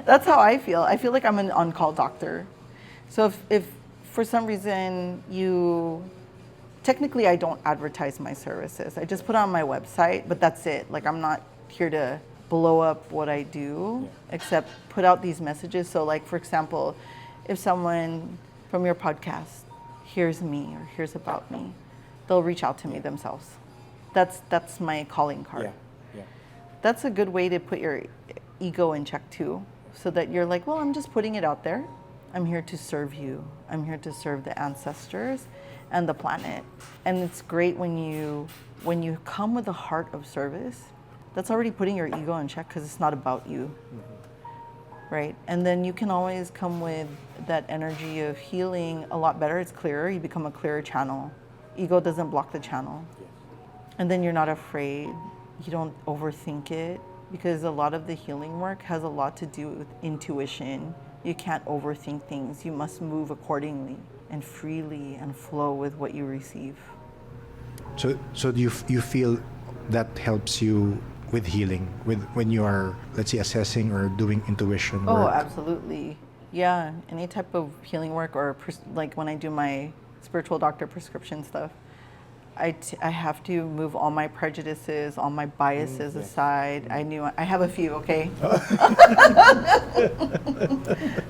That's how I feel. I feel like I'm an on-call doctor. So if for some reason technically I don't advertise my services. I just put it on my website, but that's it. Like, I'm not here to blow up what I do, except put out these messages. So like, for example, if someone from your podcast hears me or hears about me, they'll reach out to me themselves. That's my calling card. That's a good way to put your ego in check too, so that you're like, well, I'm just putting it out there. I'm here to serve you. I'm here to serve the ancestors and the planet. And it's great when you come with a heart of service. That's already putting your ego in check because it's not about you, right? And then you can always come with that energy of healing a lot better. It's clearer. You become a clearer channel. Ego doesn't block the channel. And then you're not afraid. You don't overthink it, because a lot of the healing work has a lot to do with intuition. You can't overthink things. You must move accordingly and freely and flow with what you receive. So do you feel that helps you with healing, when you are, let's say, assessing or doing intuition work? Oh, absolutely. Yeah, any type of healing work, or like when I do my spiritual doctor prescription stuff, I have to move all my prejudices, all my biases aside. I have a few, okay?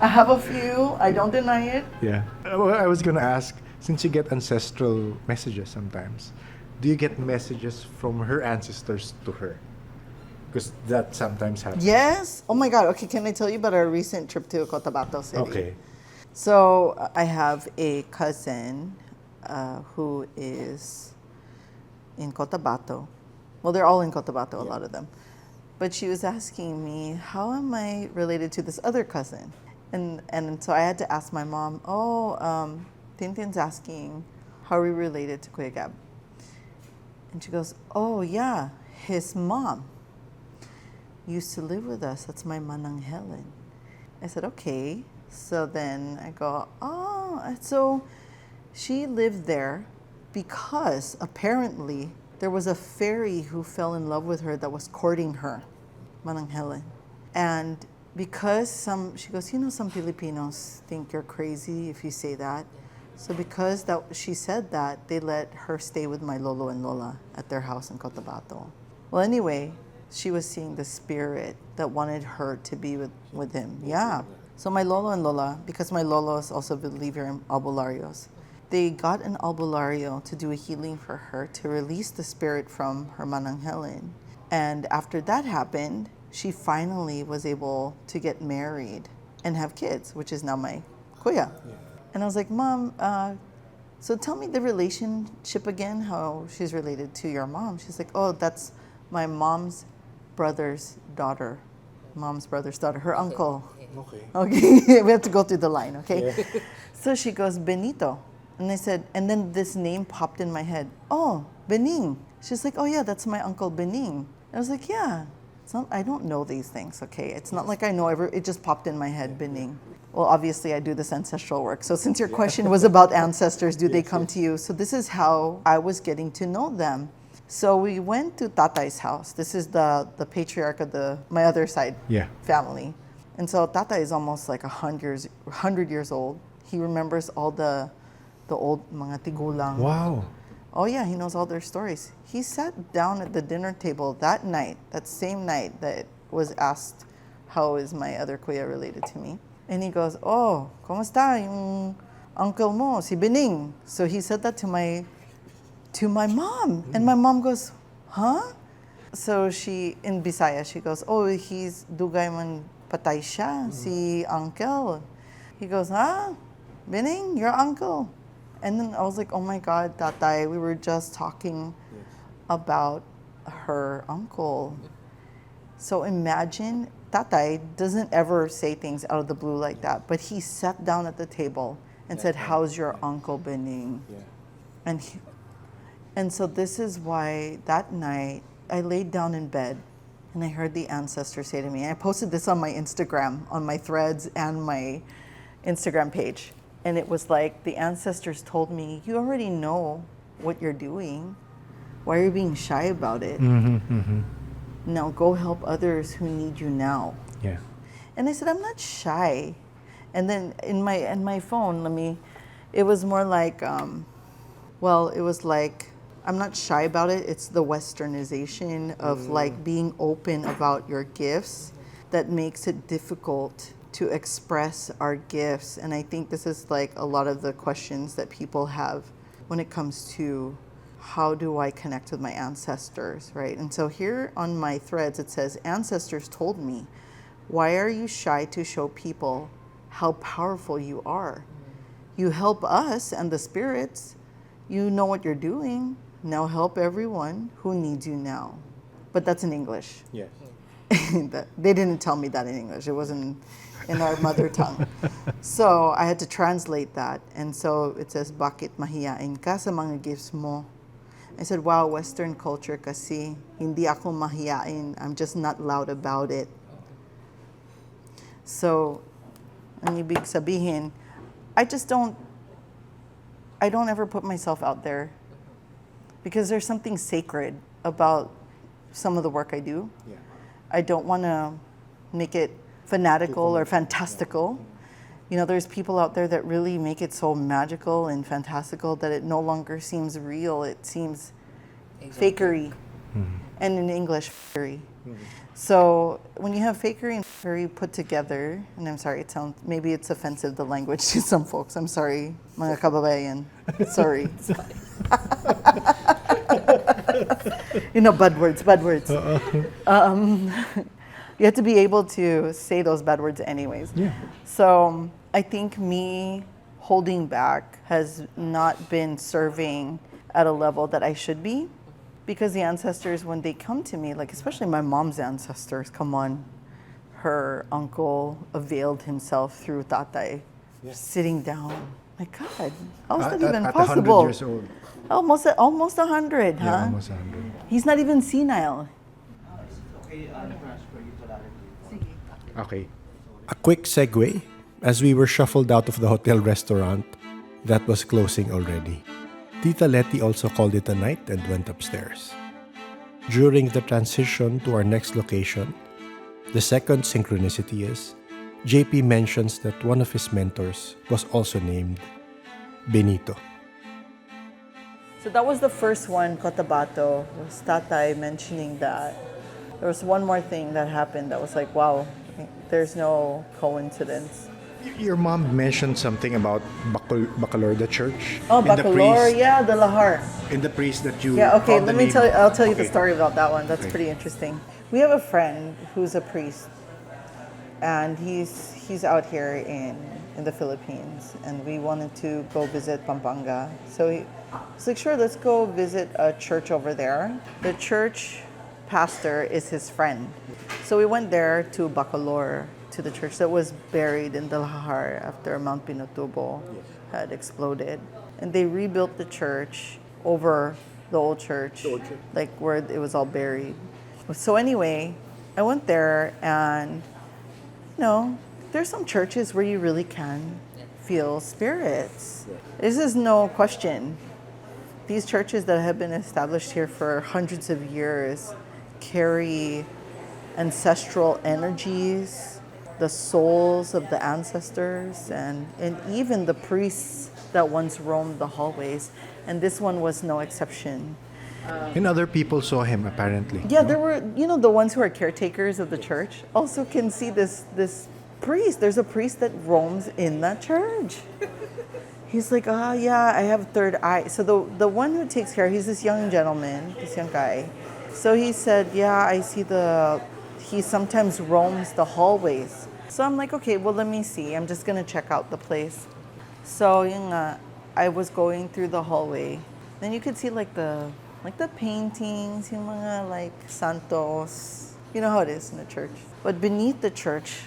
I have a few. I don't deny it. Yeah. Well, I was going to ask, since you get ancestral messages sometimes, do you get messages from her ancestors to her? Because that sometimes happens. Yes. Oh my God. Okay, can I tell you about our recent trip to Cotabato City? Okay. So I have a cousin who is in Cotabato. Well, they're all in Cotabato, a lot of them. But she was asking me, how am I related to this other cousin? And so I had to ask my mom, Tintin's asking, how are we related to Kuya Gab? And she goes, oh yeah, his mom used to live with us. That's my Manang Helen. I said, okay. So then I go, so she lived there because apparently there was a fairy who fell in love with her that was courting her, Manang Helen. And because she goes, some Filipinos think you're crazy if you say that. So because she said that, they let her stay with my lolo and lola at their house in Cotabato. Well, anyway, she was seeing the spirit that wanted her to be with him. Yeah. So my lolo and lola, because my lolos also believe in albularios, they got an albulario to do a healing for her to release the spirit from her Manang Helen. And after that happened, she finally was able to get married and have kids, which is now my kuya. Yeah. And I was like, Mom, so tell me the relationship again, how she's related to your mom. She's like, oh, that's my mom's brother's daughter. Mom's brother's daughter, her uncle. Okay, we have to go through the line, okay? Yeah. So she goes, Benito. And I said, and then this name popped in my head. Oh, Bening. She's like, oh yeah, that's my uncle Bening. I was like, yeah. I don't know these things, okay? It's not like I know it just popped in my head, Bening. Well, obviously I do this ancestral work. So since your question was about ancestors, do they come to you? So this is how I was getting to know them. So we went to Tatay's house. This is the patriarch of my other side Yeah. family. And so Tata is almost like 100 years old. He remembers all the old mga tigulang. Wow. Oh yeah, he knows all their stories. He sat down at the dinner table that night, that same night that was asked, how is my other kuya related to me? And he goes, oh, kumusta yung uncle mo, si Bining? So he said that to my mom. And my mom goes, huh? So she, in Bisaya, she goes, oh, he's dugay man patay siya, si uncle. He goes, huh? Bining, your uncle? And then I was like, oh my God, Tatay, we were just talking about her uncle. So imagine, Tatay doesn't ever say things out of the blue like that, but he sat down at the table and said, how's your uncle Bining? Yeah. And so this is why that night I laid down in bed and I heard the ancestors say to me, and I posted this on my Instagram, on my threads and my Instagram page. And it was like, the ancestors told me, you already know what you're doing. Why are you being shy about it? Now go help others who need you now. Yeah. And I said, I'm not shy. And then in my phone, it was more like, it was like, I'm not shy about it. It's the westernization of like being open about your gifts that makes it difficult to express our gifts. And I think this is like a lot of the questions that people have when it comes to how do I connect with my ancestors, right? And so here on my threads, it says, ancestors told me, why are you shy to show people how powerful you are? You help us and the spirits. You know what you're doing. Now help everyone who needs you now. But that's in English. Yes. They didn't tell me that in English. It wasn't in our mother tongue. So I had to translate that. And so it says, bakit mahiyain ka sa mga gifts mo? I said, wow, Western culture kasi, hindi ako mahiyain. I'm just not loud about it. So, ang ibig sabihin, I don't ever put myself out there because there's something sacred about some of the work I do. Yeah. I don't want to make it fanatical or fantastical. You know, there's people out there that really make it so magical and fantastical that it no longer seems real. It seems fakery. And in English, fakery. So when you have fakery and fakery put together, and I'm sorry, maybe it's offensive, the language to some folks. I'm sorry, mga kababayan. Sorry. You know, bad words. You have to be able to say those bad words anyways. Yeah. So I think me holding back has not been serving at a level that I should be, because the ancestors, when they come to me, like especially my mom's ancestors, come on, her uncle availed himself through Tatay, sitting down. My God, how is that even possible? 100 years old. Almost 100, huh? Yeah, almost 100. He's not even senile. Okay. A quick segue. As we were shuffled out of the hotel restaurant that was closing already, Tita Letty also called it a night and went upstairs. During the transition to our next location, the second synchronicity is JP mentions that one of his mentors was also named Benito. So that was the first one, Cotabato, was Tatay mentioning that. There was one more thing that happened that was like, wow, there's no coincidence. Your mom mentioned something about Bacolor, the church. Oh, and the Bacolor, priest, yeah, the Lahar. and the priest that you. Yeah, okay, called let the me name. tell you, I'll tell you the Okay. story about that one. That's Okay. pretty interesting. We have a friend who's a priest, and he's out here in the Philippines, and we wanted to go visit Pampanga. So he's like, sure, let's go visit a church over there. The church pastor is his friend. So we went there to Bacolor, to the church that was buried in the Lahar after Mount Pinatubo had exploded. And they rebuilt the church over the old church, like where it was all buried. So anyway, I went there, and there's some churches where you really can feel spirits. This is no question. these churches that have been established here for hundreds of years carry ancestral energies, the souls of the ancestors, and even the priests that once roamed the hallways. And this one was no exception. And other people saw him apparently. Yeah, no? there were, the ones who are caretakers of the church also can see this priest. There's a priest that roams in that church. He's like, yeah, I have third eye. So the one who takes care, he's this young gentleman, this young guy. So he said, yeah, I see he sometimes roams the hallways. So I'm like, okay, well, let me see. I'm just going to check out the place. So I was going through the hallway. Then you could see like the paintings, yung mga like santos. You know how it is in the church. But beneath the church,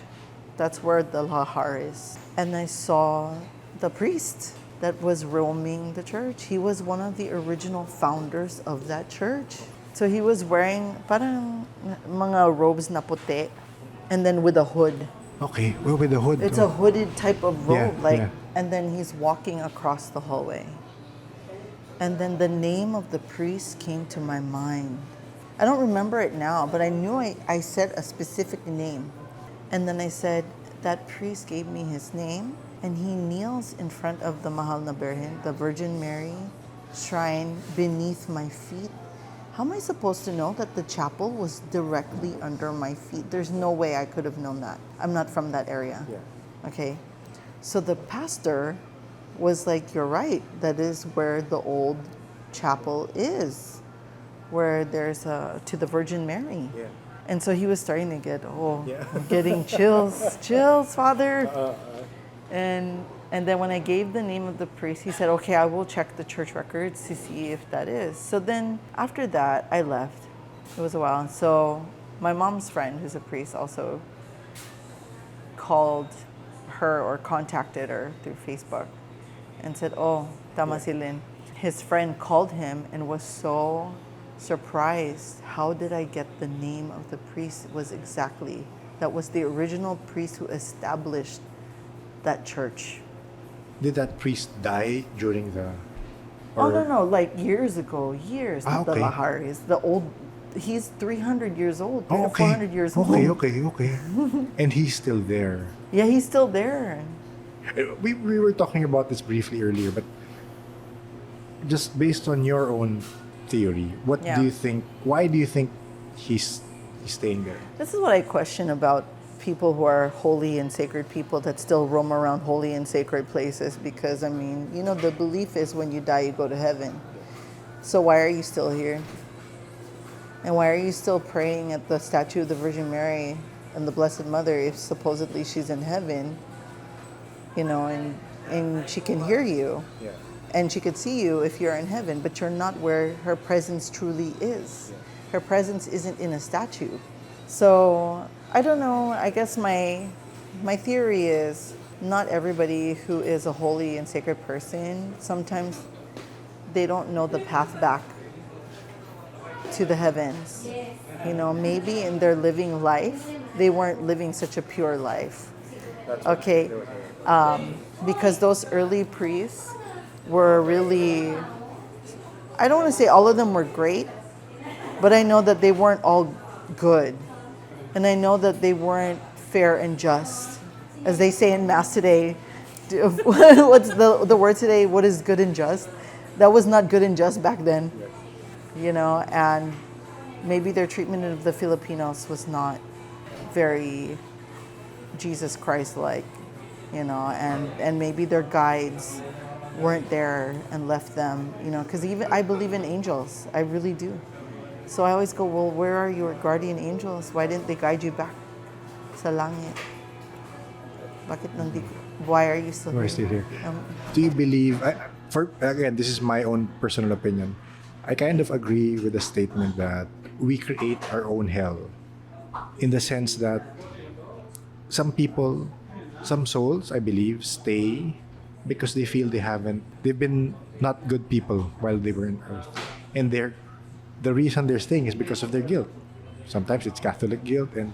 that's where the lahar is. And I saw the priest that was roaming the church. He was one of the original founders of that church. So he was wearing parang mga robes na puti and then with a hood. Okay, well, with the hood. It's a hooded type of robe, Yeah. and then he's walking across the hallway. And then the name of the priest came to my mind. I don't remember it now, but I knew I said a specific name. And then I said, that priest gave me his name, and he kneels in front of the Mahal na Birhen, the Virgin Mary shrine beneath my feet. How am I supposed to know that the chapel was directly under my feet? There's no way I could have known that. I'm not from that area. Yeah. Okay. So the pastor was like, you're right. That is where the old chapel is, where there's to the Virgin Mary. Yeah. And so he was starting to get, I'm getting chills, Father. And then when I gave the name of the priest, he said, okay, I will check the church records to see if that is. So then after that, I left. It was a while. So my mom's friend, who's a priest, also called her or contacted her through Facebook and said, tama si Lynn. His friend called him and was so surprised. How did I get the name of the priest? That was the original priest who established that church. Did that priest die during the... No, like years ago, the okay. lahar is the old, he's 300 years old, Oh, okay. 400 years old. Okay. And he's still there. Yeah, he's still there. We were talking about this briefly earlier, but just based on your own theory, what do you think, why do you think he's staying there? This is what I question about people who are holy and sacred people that still roam around holy and sacred places, because I mean, the belief is when you die you go to heaven. So why are you still here? And why are you still praying at the statue of the Virgin Mary and the Blessed Mother if supposedly she's in heaven, and she can hear you, and she could see you if you're in heaven, but you're not where her presence truly is. Her presence isn't in a statue. So I don't know. I guess my theory is not everybody who is a holy and sacred person, sometimes they don't know the path back to the heavens. Maybe in their living life, they weren't living such a pure life. Okay, because those early priests were really, I don't want to say all of them were great, but I know that they weren't all good. And I know that they weren't fair and just. As they say in Mass today, what's the word today? What is good and just? That was not good and just back then. And maybe their treatment of the Filipinos was not very Jesus Christ-like, and maybe their guides weren't there and left them, because even I believe in angels. I really do. So I always go, well, where are your guardian angels? Why didn't they guide you back sa langit? Why are you still here? We're still here. Do you believe, again, this is my own personal opinion, I kind of agree with the statement that we create our own hell, in the sense that some people, some souls, I believe, stay because they feel they've been not good people while they were on earth. And the reason they're staying is because of their guilt. Sometimes it's Catholic guilt, and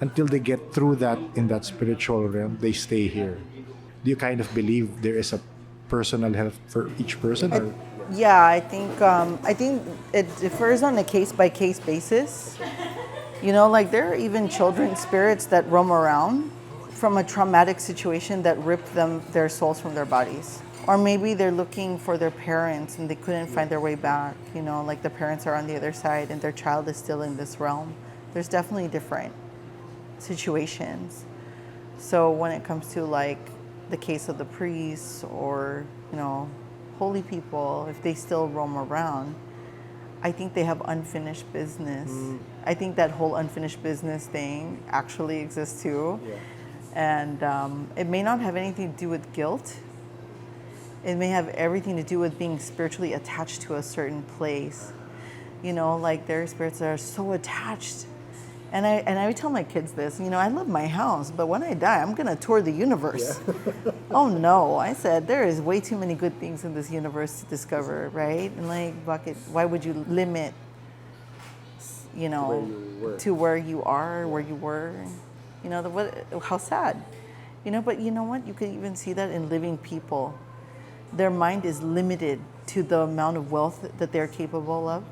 until they get through that in that spiritual realm, they stay here. Do you kind of believe there is a personal hell for each person? Yeah, I think it differs on a case by case basis. You know, like there are even children spirits that roam around from a traumatic situation that ripped their souls from their bodies. Or maybe they're looking for their parents and they couldn't find their way back. You know, like the parents are on the other side and their child is still in this realm. There's definitely different situations. So when it comes to like the case of the priests or, you know, holy people, if they still roam around, I think they have unfinished business. I think that whole unfinished business thing actually exists too. Yeah. And it may not have anything to do with guilt. It may have everything to do with being spiritually attached to a certain place. You know, like there are spirits that are so attached. And I would tell my kids this, you know, I love my house, but when I die, I'm gonna tour the universe. Oh no, I said, there is way too many good things in this universe to discover, right? And like, bucket, why would you limit, you know, to where you are, where you were? You know, how sad. You know, but you know what? You could even see that in living people. Their mind is limited to the amount of wealth that they're capable of.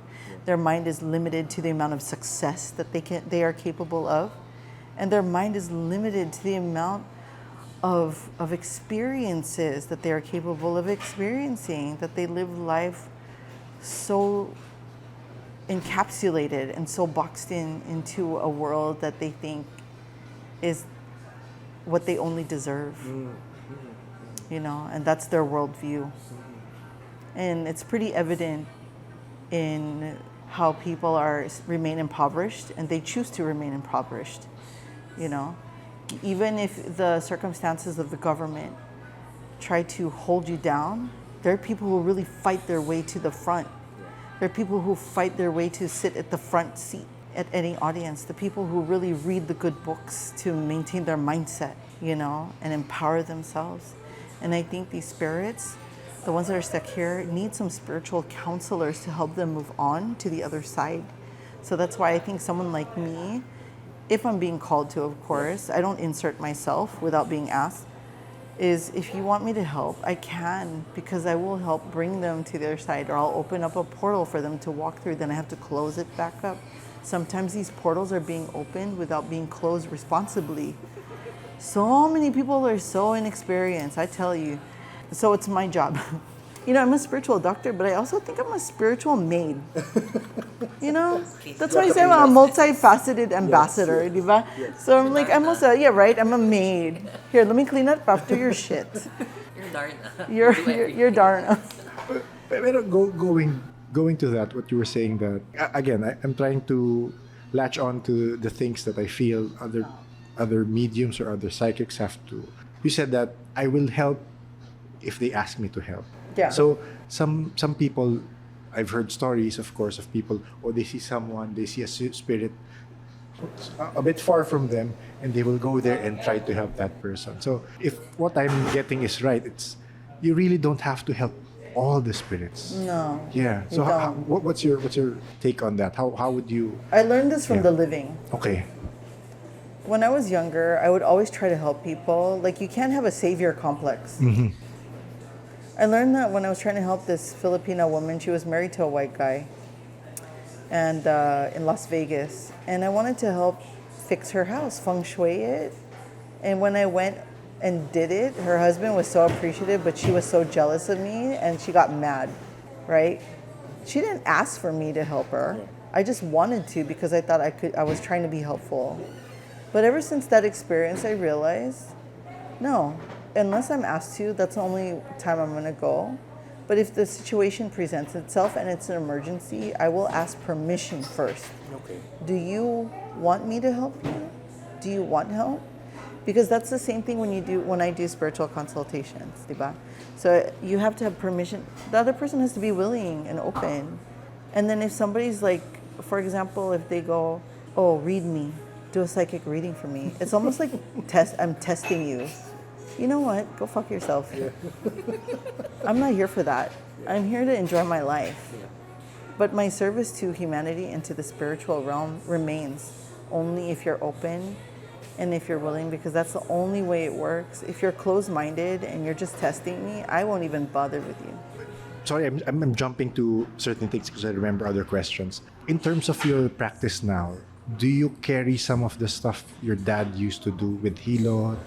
Their mind is limited to the amount of success that they are capable of. And their mind is limited to the amount of experiences that they are capable of experiencing, that they live life so encapsulated and so boxed into a world that they think is what they only deserve. You know, and that's their worldview. And it's pretty evident in how people remain impoverished, and they choose to remain impoverished. You know, even if the circumstances of the government try to hold you down, there are people who really fight their way to the front. There are people who fight their way to sit at the front seat at any audience. The people who really read the good books to maintain their mindset, you know, and empower themselves. And I think these spirits, the ones that are stuck here, need some spiritual counselors to help them move on to the other side. So that's why I think someone like me, if I'm being called to, of course, I don't insert myself without being asked, is if you want me to help, I can, because I will help bring them to their side, or I'll open up a portal for them to walk through, then I have to close it back up. Sometimes these portals are being opened without being closed responsibly. So many people are so inexperienced, I tell you. So it's my job. You know, I'm a spiritual doctor, but I also think I'm a spiritual maid. You know? That's why I say I'm a multifaceted ambassador, diba? So I'm like, I'm also, yeah, right? I'm a maid. Here, let me clean up after your shit. You're Darna. You're Darna. Pero going to that, what you were saying, that again, I'm trying to latch on to the things that I feel other mediums or other psychics have to. You said that I will help if they ask me to help. Yeah. So some people, I've heard stories, of course, of people, or they see someone, they see a spirit a bit far from them, and they will go there and try to help that person. So if what I'm getting is right, it's you really don't have to help all the spirits. No. Yeah. So what's your take on that? How would you? I learned this from the living. Okay. When I was younger, I would always try to help people. Like, you can't have a savior complex. I learned that when I was trying to help this Filipino woman. She was married to a white guy, and in Las Vegas. And I wanted to help fix her house, feng shui it. And when I went and did it, her husband was so appreciative, but she was so jealous of me, and she got mad, right? She didn't ask for me to help her. I just wanted to because I thought I was trying to be helpful. But ever since that experience, I realized, no, unless I'm asked to, that's the only time I'm gonna go. But if the situation presents itself and it's an emergency, I will ask permission first. Okay. Do you want me to help you? Do you want help? Because that's the same thing when I do spiritual consultations, diba? So you have to have permission. The other person has to be willing and open. And then if somebody's like, for example, if they go, oh, read me, do a psychic reading for me. It's almost like I'm testing you. You know what? Go fuck yourself. Yeah. I'm not here for that. I'm here to enjoy my life. Yeah. But my service to humanity and to the spiritual realm remains only if you're open and if you're willing, because that's the only way it works. If you're closed-minded and you're just testing me, I won't even bother with you. sorry, I'm jumping to certain things because I remember other questions. In terms of your practice now, do you carry some of the stuff your dad used to do with Hilot?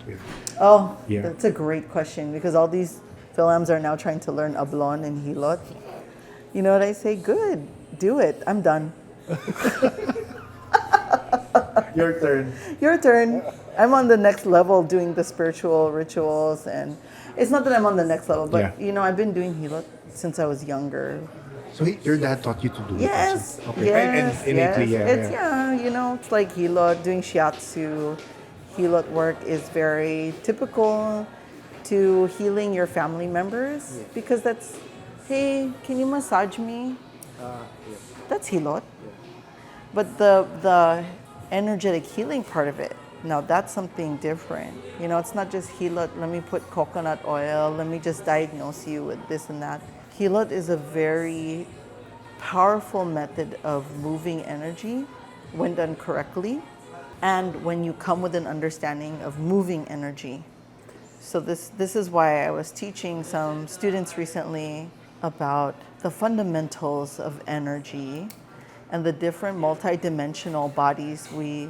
Oh, Yeah. that's a great question because all these Philams are now trying to learn Ablon and Hilot. You know what I say? Good, do it. I'm done. Your turn. Your turn. I'm on the next level doing the spiritual rituals, and it's not that I'm on the next level, but Yeah. you know, I've been doing Hilot since I was younger. So your dad taught you to do it Yes, also? Okay. yes, And innately, yes. yeah. It's you know, it's like Hilot, doing shiatsu. Hilot work is very typical to healing your family members because that's, hey, can you massage me? That's Hilot. But the energetic healing part of it, now that's something different. You know, it's not just Hilot, let me put coconut oil, let me just diagnose you with this and that. Hilot is a very powerful method of moving energy when done correctly and when you come with an understanding of moving energy. So this is why I was teaching some students recently about the fundamentals of energy and the different multidimensional bodies we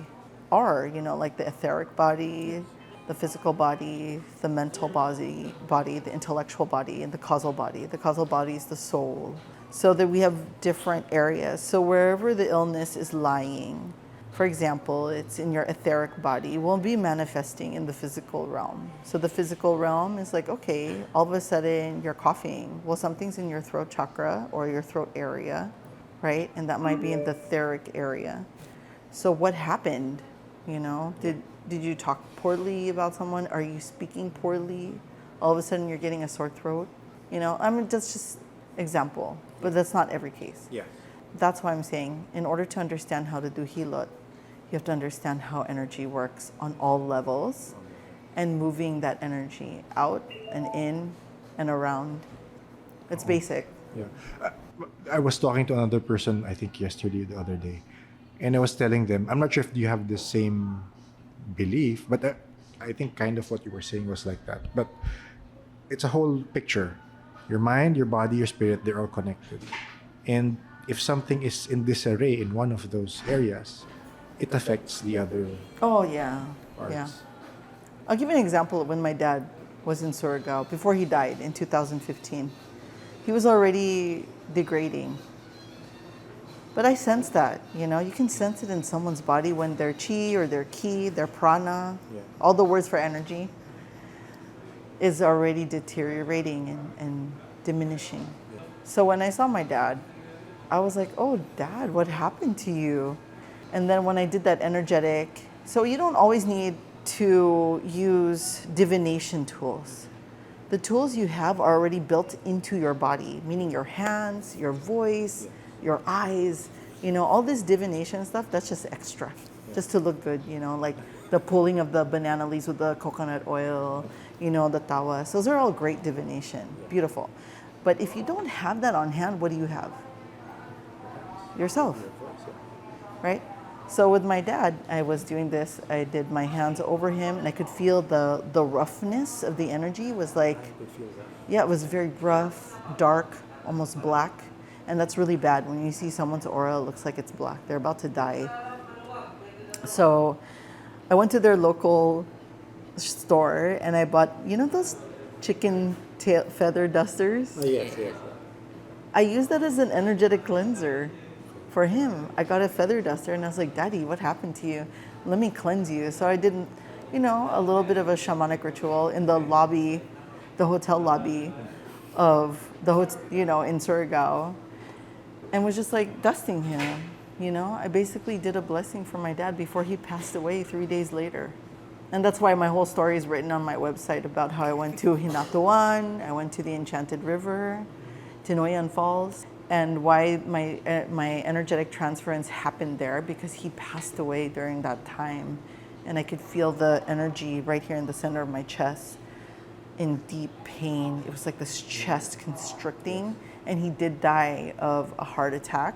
are, you know, like the etheric body, the physical body, the mental body, the intellectual body, and the causal body. The causal body is the soul. So that we have different areas. So wherever the illness is lying, for example, it's in your etheric body, it will be manifesting in the physical realm. So the physical realm is like, okay, all of a sudden you're coughing. Well, something's in your throat chakra or your throat area, right? And that might be in the etheric area. So what happened? You know, did you talk poorly about someone? Are you speaking poorly? All of a sudden you're getting a sore throat? You know, I mean, that's just example, but that's not every case. Yeah. That's why I'm saying, in order to understand how to do Hilot, you have to understand how energy works on all levels and moving that energy out and in and around. It's basic. Yeah. I was talking to another person, I think yesterday, the other day, and I was telling them, I'm not sure if you have the same belief, but I think kind of what you were saying was like that. But it's a whole picture. Your mind, your body, your spirit, they're all connected. And if something is in disarray in one of those areas, it affects the other Oh, yeah. parts. Yeah. I'll give you an example of when my dad was in Surigao, before he died in 2015. He was already degrading. But I sense that, you know, you can sense it in someone's body when their chi or their ki, their prana, all the words for energy, is already deteriorating and diminishing. So when I saw my dad, I was like, oh, Dad, what happened to you? And then when I did that energetic, so you don't always need to use divination tools. The tools you have are already built into your body, meaning your hands, your voice, your eyes, you know, all this divination stuff, that's just extra, just to look good, you know, like the pulling of the banana leaves with the coconut oil, you know, the tawas. Those are all great divination, beautiful. But if you don't have that on hand, what do you have? Yourself, right? So with my dad, I was doing this. I did my hands over him, and I could feel the roughness of the energy was like, yeah, it was very rough, dark, almost black, and that's really bad. When you see someone's aura, it looks like it's black. They're about to die. So I went to their local store, and I bought, you know, those chicken tail feather dusters? Yes. I used that as an energetic cleanser for him. I got a feather duster and I was like, Daddy, what happened to you? Let me cleanse you. So I did, you know, a little bit of a shamanic ritual in the lobby, the hotel lobby of the hotel, you know, in Surigao, and was just like dusting him. You know, I basically did a blessing for my dad before he passed away 3 days later. And that's why my whole story is written on my website about how I went to Hinatuan, I went to the Enchanted River, Tinoyan Falls, and why my energetic transference happened there, because he passed away during that time. And I could feel the energy right here in the center of my chest in deep pain. It was like this chest constricting, and he did die of a heart attack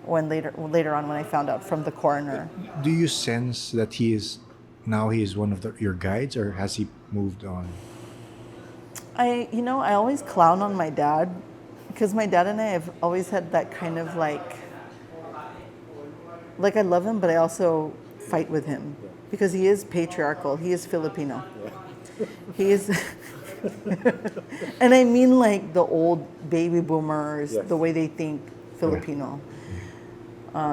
when later on when I found out from the coroner. Do you sense that he is one of your guides, or has he moved on? I always clown on my dad Because my dad and I have always had that kind of like I love him, but I also fight with him because he is patriarchal. He is Filipino. He is, and I mean like the old baby boomers, the way they think Filipino,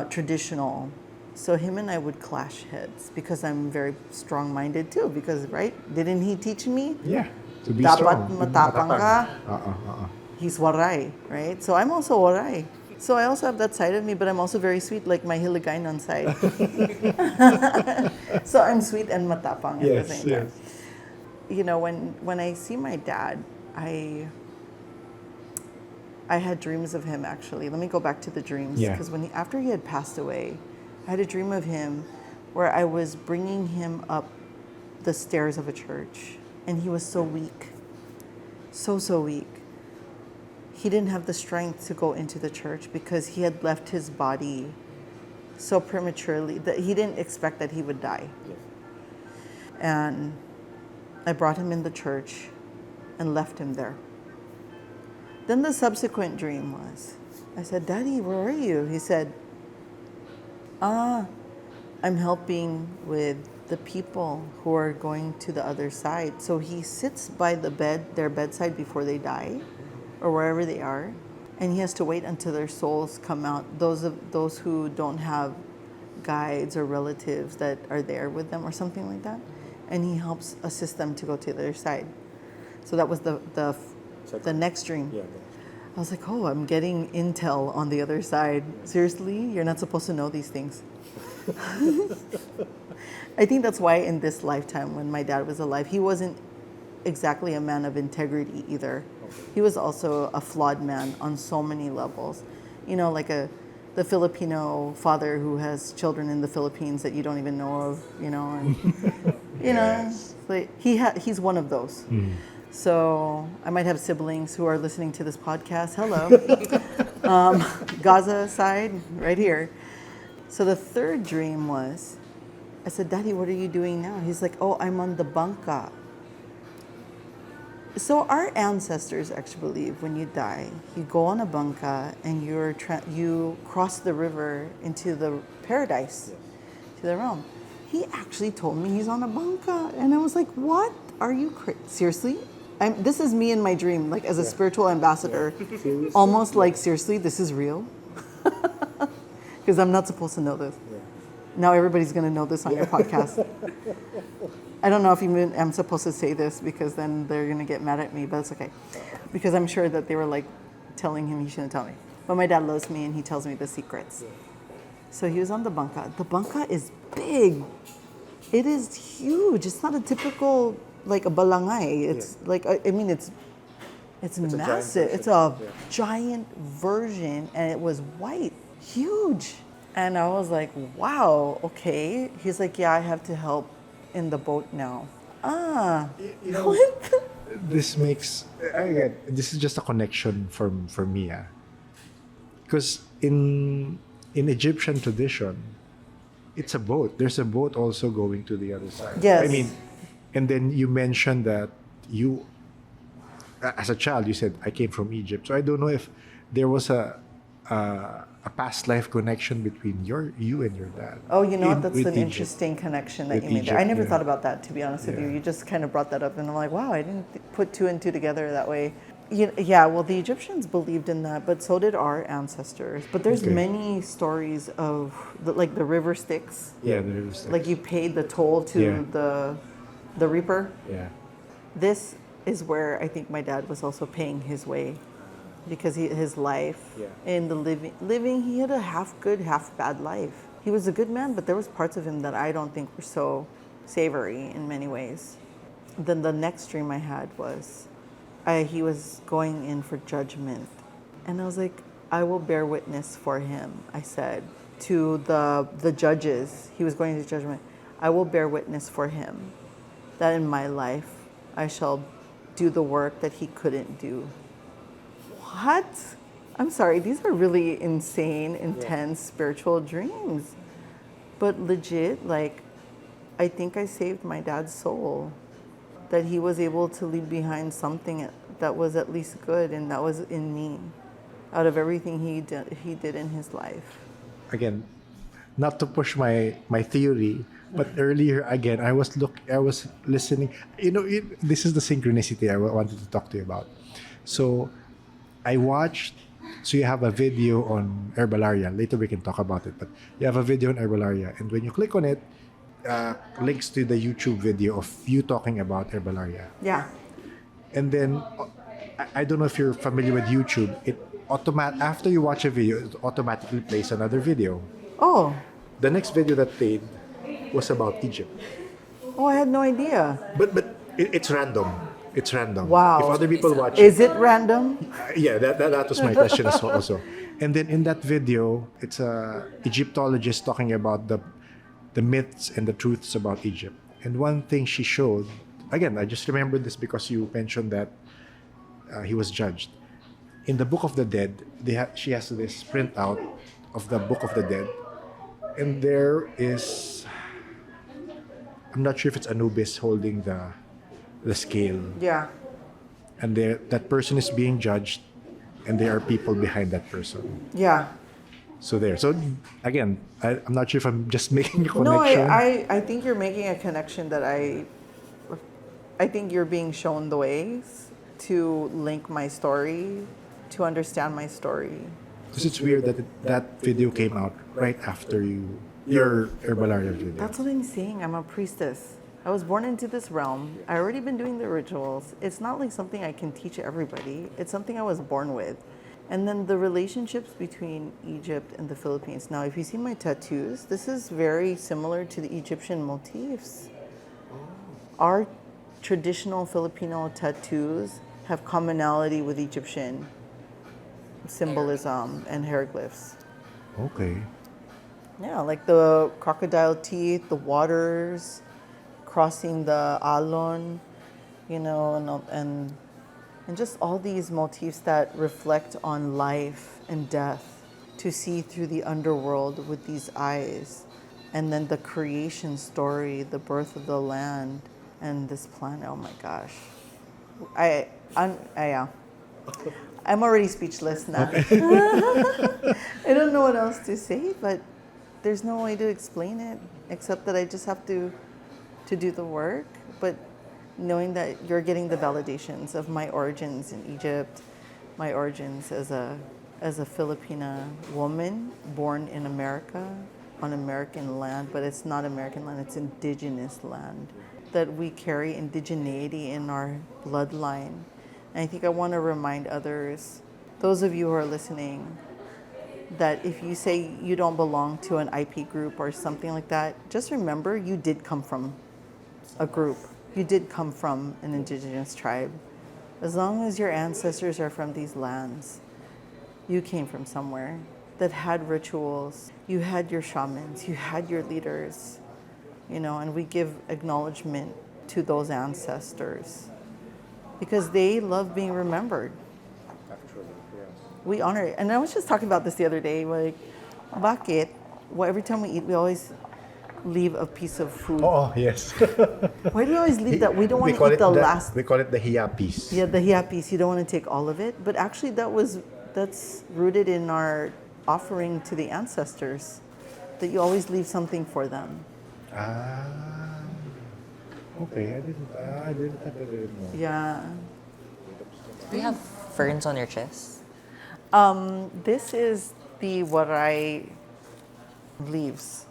traditional. So him and I would clash heads because I'm very strong-minded too. Because right, didn't he teach me? Yeah. To be Dapat strong. matapang ka. Uh-uh. He's waray, right? So I'm also waray. So I also have that side of me, but I'm also very sweet, like my Hiligaynon side. So I'm sweet and matapang at the same time. You know, when I see my dad, I had dreams of him actually. Let me go back to the dreams because after he had passed away, I had a dream of him where I was bringing him up the stairs of a church, and he was so weak, so weak. He didn't have the strength to go into the church because he had left his body so prematurely that he didn't expect that he would die. And I brought him in the church and left him there. Then the subsequent dream was, I said, Daddy, where are you? He said, I'm helping with the people who are going to the other side. So he sits by their bedside before they die, or wherever they are, and he has to wait until their souls come out. Those who don't have guides or relatives that are there with them, or something like that, and he helps assist them to go to the other side. So that was the next dream. I was like, oh, I'm getting intel on the other side. Seriously? You're not supposed to know these things. I think that's why in this lifetime, when my dad was alive, he wasn't exactly a man of integrity either. He was also a flawed man on so many levels. You know, like the Filipino father who has children in the Philippines that you don't even know of, you know. And, you know, like he's one of those. So I might have siblings who are listening to this podcast. Hello. Gaza side, right here. So the third dream was, I said, Daddy, what are you doing now? He's like, oh, I'm on the bangka. So our ancestors actually believe when you die, you go on a bangka and you cross the river into the paradise, to the realm. He actually told me he's on a bangka. And I was like, what? Are you seriously? This is me in my dream, like as a spiritual ambassador. Almost like, seriously, this is real? Because I'm not supposed to know this. Now everybody's going to know this on your podcast. I don't know if even I'm supposed to say this because then they're going to get mad at me, but it's okay. Because I'm sure that they were like telling him he shouldn't tell me. But my dad loves me and he tells me the secrets. So he was on the bangka. The bangka is big. It is huge. It's not a typical, like a balangay. It's like, I mean, it's massive. It's a giant version, and it was white. Huge. And I was like, wow, okay. He's like, yeah, I have to help in the boat now. You know, what? This is just a connection for me. Because in Egyptian tradition, it's a boat. There's a boat also going to the other side. Yes. I mean, and then you mentioned that you, as a child, you said, I came from Egypt. So I don't know if there was a past life connection between you and your dad. Oh, you know what? That's an Egypt. interesting connection that you made Egypt, there. I never thought about that, to be honest with you. You just kind of brought that up, and I'm like, wow, I didn't put two and two together that way. Yeah, well, the Egyptians believed in that, but so did our ancestors. But there's many stories of the river Styx. Yeah, the river Styx. Like you paid the toll to the reaper. Yeah. This is where I think my dad was also paying his way, because his life in the living, he had a half good, half bad life. He was a good man, but there was parts of him that I don't think were so savory in many ways. Then the next dream I had was, he was going in for judgment. And I was like, I will bear witness for him, I said to the judges. He was going to judgment. I will bear witness for him that in my life I shall do the work that he couldn't do. What? I'm sorry, these are really insane, intense spiritual dreams. But legit, like, I think I saved my dad's soul. That he was able to leave behind something that was at least good, and that was in me. out of everything he did in his life. Again, not to push my theory, but earlier again, I was listening. This is the synchronicity I wanted to talk to you about. So, I watched. So you have a video on Herbalaria. Later we can talk about it. But you have a video on Herbalaria, and when you click on it, links to the YouTube video of you talking about Herbalaria. Yeah. And then I don't know if you're familiar with YouTube. It after you watch a video, it automatically plays another video. Oh. The next video that played was about Egypt. Oh, I had no idea. But it's random. It's random. Wow. If other people watch Is it random? yeah, that was my question as well also. And then in that video, it's a Egyptologist talking about the myths and the truths about Egypt. And one thing she showed, again, I just remembered this because you mentioned that he was judged. In the Book of the Dead, she has this printout of the Book of the Dead, and there is, I'm not sure if it's Anubis holding the scale, Yeah. and that person is being judged, and there are people behind that person. Yeah. So again, I'm not sure if I'm just making a connection. No, I think you're making a connection that I think you're being shown the ways to link my story, to understand my story. Because it's weird that video came out right after your Herbalaria video. That's what I'm saying. I'm a priestess. I was born into this realm. I already been doing the rituals. It's not like something I can teach everybody. It's something I was born with. And then the relationships between Egypt and the Philippines. Now, if you see my tattoos, this is very similar to the Egyptian motifs. Our traditional Filipino tattoos have commonality with Egyptian symbolism and hieroglyphs. Okay. Yeah, like the crocodile teeth, the waters, crossing the alon, and just all these motifs that reflect on life and death, to see through the underworld with these eyes. And then the creation story, the birth of the land and this planet. Oh my gosh. I'm already speechless now. I don't know what else to say, but there's no way to explain it except that I just have to do the work. But knowing that you're getting the validations of my origins in Egypt, my origins as a Filipina woman born in America, on American land, but it's not American land, it's indigenous land. That we carry indigeneity in our bloodline. And I think I want to remind others, those of you who are listening, that if you say you don't belong to an IP group or something like that, just remember you did come from a group. You did come from an indigenous tribe. As long as your ancestors are from these lands, you came from somewhere that had rituals. You had your shamans, you had your leaders, and we give acknowledgement to those ancestors because they love being remembered. Actually, yes. We honor it. And I was just talking about this the other day, like, bakit? Well, every time we eat, we always leave a piece of food. Oh, yes. Why do we always leave that? We don't want to eat the last. We call it the hiya piece. Yeah, the hiya piece. You don't want to take all of it. But actually, that's rooted in our offering to the ancestors, that you always leave something for them. Ah. Okay, I didn't have that anymore. Yeah. Do you have ferns on your chest? This is the waray leaves,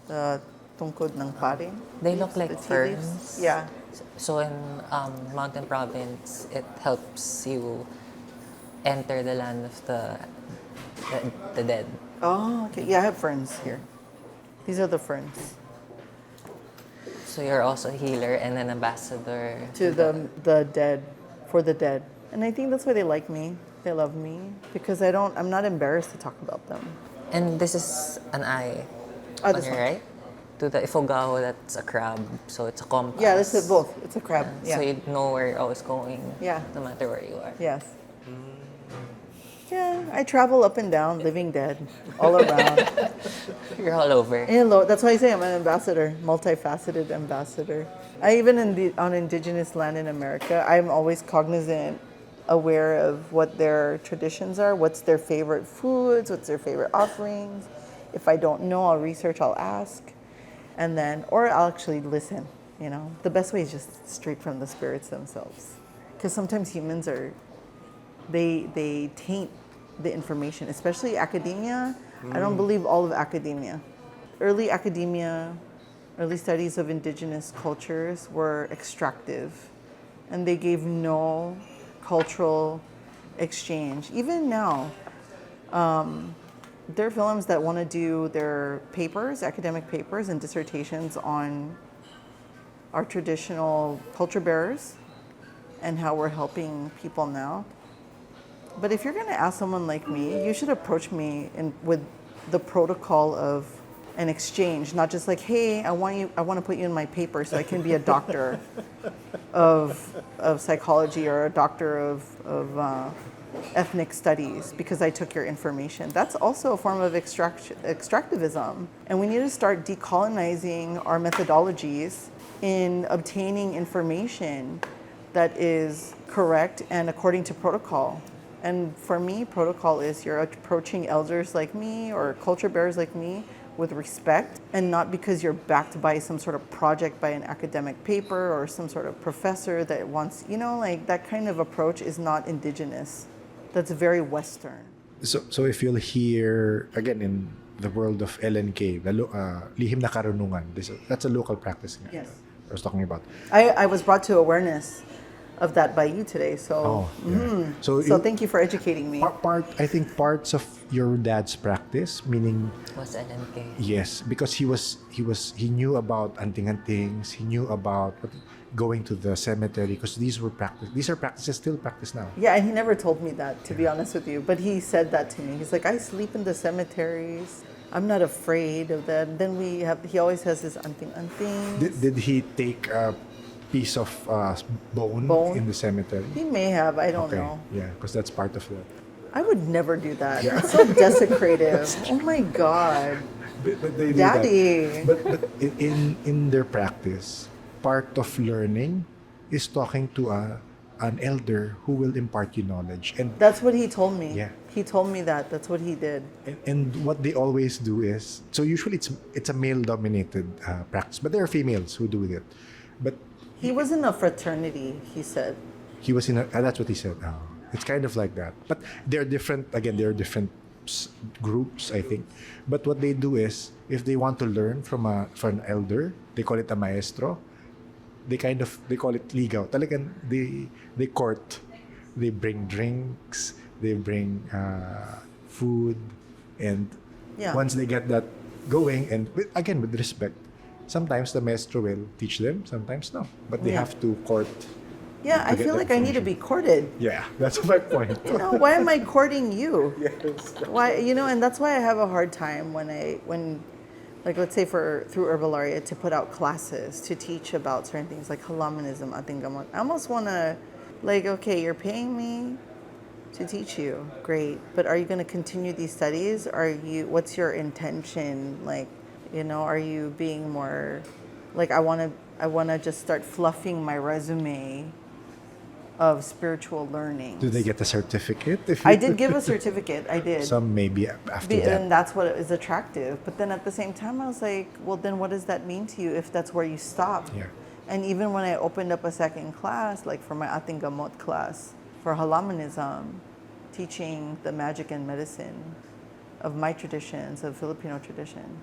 the tungkod ng pari. They look like the tea ferns. leaves. Yeah. So in Mountain Province, it helps you enter the land of the dead. Oh, okay. Yeah, I have ferns here. These are the ferns. So you're also a healer and an ambassador To the dead, for the dead. And I think that's why they like me. They love me because I'm not embarrassed to talk about them. And this is an eye Oh, on this your one. right. To the ifogao, that's a crab. So it's a compass. Yeah, this is both. It's a crab. Yeah. So you know where you're always going. Yeah. No matter where you are. Yes. Yeah, I travel up and down, living dead, all around. You're all over. Hello, that's why I say I'm an ambassador, multifaceted ambassador. I even on indigenous land in America, I'm always cognizant aware of what their traditions are, what's their favorite foods, what's their favorite offerings. If I don't know, I'll research, I'll ask, and then, or I'll actually listen. You know, the best way is just straight from the spirits themselves, because sometimes humans are, they taint the information, especially academia. I don't believe all of academia. Early academia, early studies of indigenous cultures were extractive, and they gave no cultural exchange. Even now, there are films that want to do their papers, academic papers and dissertations on our traditional culture bearers and how we're helping people now. But if you're going to ask someone like me, you should approach me with the protocol of an exchange, not just like, hey, I want to put you in my paper so I can be a doctor of psychology or a doctor of ethnic studies because I took your information. That's also a form of extractivism. And we need to start decolonizing our methodologies in obtaining information that is correct and according to protocol. And for me, protocol is you're approaching elders like me or culture bearers like me with respect, and not because you're backed by some sort of project by an academic paper or some sort of professor that wants, like that kind of approach is not indigenous. That's very Western. So if you'll hear, again, in the world of LNK, lihim na karunungan, that's a local practice nga, Yes. I was talking about. I was brought to awareness of that by you today. So, so thank you for educating me. I think parts of your dad's practice, meaning Was LNK. yes, because he knew about anting-antings, he knew about going to the cemetery, because these are practices still practiced now. Yeah, and he never told me that, to be honest with you. But he said that to me. He's like, I sleep in the cemeteries. I'm not afraid of that. Then he always has his anting-antings. Did he take a piece of bone in the cemetery? He may have, I don't know. Yeah, because that's part of that. I would never do that. It's so desecrative. Oh my God. But they do Daddy. that. But in their practice, part of learning is talking to an elder who will impart you knowledge. And That's what he told me. Yeah. He told me that. That's what he did. and what they always do is, so usually it's a male-dominated practice, but there are females who do it. But He was in a fraternity, he said. he was in that's what he said. It's kind of like that. But they're different. Again, they're different groups, I think. But what they do is, if they want to learn from an elder, they call it a maestro. They call it ligaw. Talagang they court. They bring drinks. They bring food, and Yeah. once they get that going, and with respect, sometimes the maestro will teach them, sometimes no. But they Yeah. have to court. Yeah, I To get feel that like I need to be courted. Yeah, that's my point. Why am I courting you? Yes. Why, and that's why I have a hard time when like let's say through Herbalaria to put out classes to teach about certain things like halamanism, atinggamot. I almost want to, like, okay, you're paying me to teach you, great, but are you going to continue these studies? What's your intention? Like, are you being more, like, I want to just start fluffing my resume of spiritual learning. Do they get a certificate? I did give a certificate. I did. Some maybe after that. And that's what is attractive. But then at the same time, I was like, well, then what does that mean to you if that's where you stop? Yeah. And even when I opened up a second class, like for my atinggamot class, for halamanism, teaching the magic and medicine of my traditions, of Filipino tradition,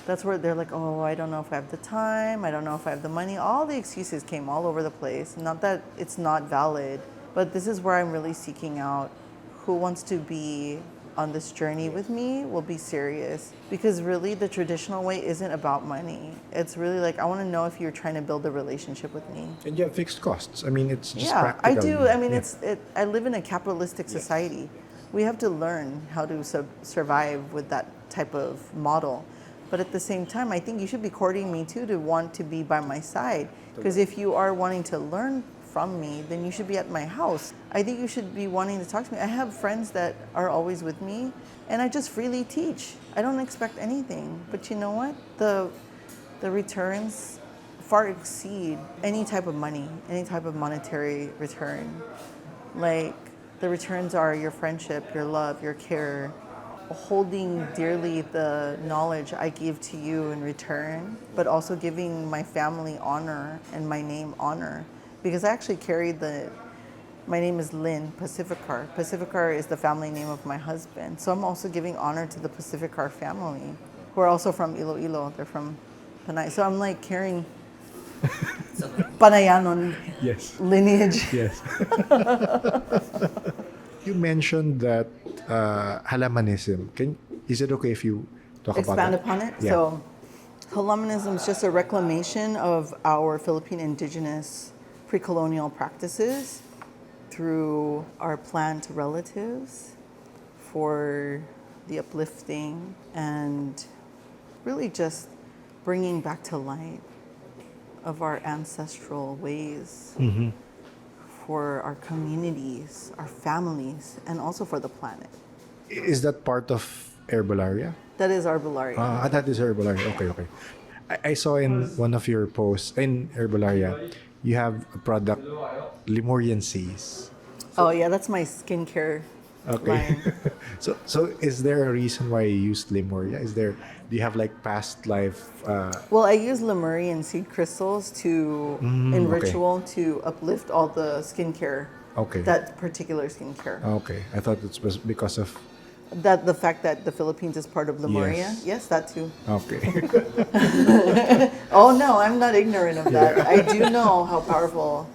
that's where they're like, oh, I don't know if I have the time, I don't know if I have the money. All the excuses came all over the place. Not that it's not valid, but this is where I'm really seeking out who wants to be on this journey with me, will be serious. Because really the traditional way isn't about money. It's really like, I want to know if you're trying to build a relationship with me. And you have fixed costs. I mean, it's just Yeah, I practical. do. I mean, Yeah. I live in a capitalistic society. We have to learn how to survive with that type of model. But at the same time, I think you should be courting me too, to want to be by my side. Because if you are wanting to learn from me, then you should be at my house. I think you should be wanting to talk to me. I have friends that are always with me, and I just freely teach. I don't expect anything. But you know what? The returns far exceed any type of money, any type of monetary return. Like, the returns are your friendship, your love, your care, holding dearly the knowledge I gave to you in return, but also giving my family honor and my name honor. Because I actually carried my name is Lynn Pacificar. Pacificar is the family name of my husband. So I'm also giving honor to the Pacificar family, who are also from Iloilo. They're from Panay. So I'm like carrying Panayanon Yes. lineage. Yes. You mentioned that halamanism. Is it okay if you talk Expand about upon it. Yeah. So, Halamanism is just a reclamation of our Philippine indigenous pre-colonial practices through our plant relatives for the uplifting and really just bringing back to light of our ancestral ways for our communities, our families, and also for the planet. Is that part of herbalaria? That is our Arbolaria. That is herbalaria. Okay, okay. I saw in one of your posts in herbalaria, you have a product, Lemurian Seas. Oh yeah, that's my skincare Okay. line. So is there a reason why you used Lemuria? Do you have like past life? Well, I use Lemurian seed crystals in okay. ritual to uplift all the skincare. Okay. That particular skincare. Okay, I thought it was because of. That the fact that the Philippines is part of Lemuria. Yes. Yes, that too. Okay. Oh no, I'm not ignorant of that. I do know how powerful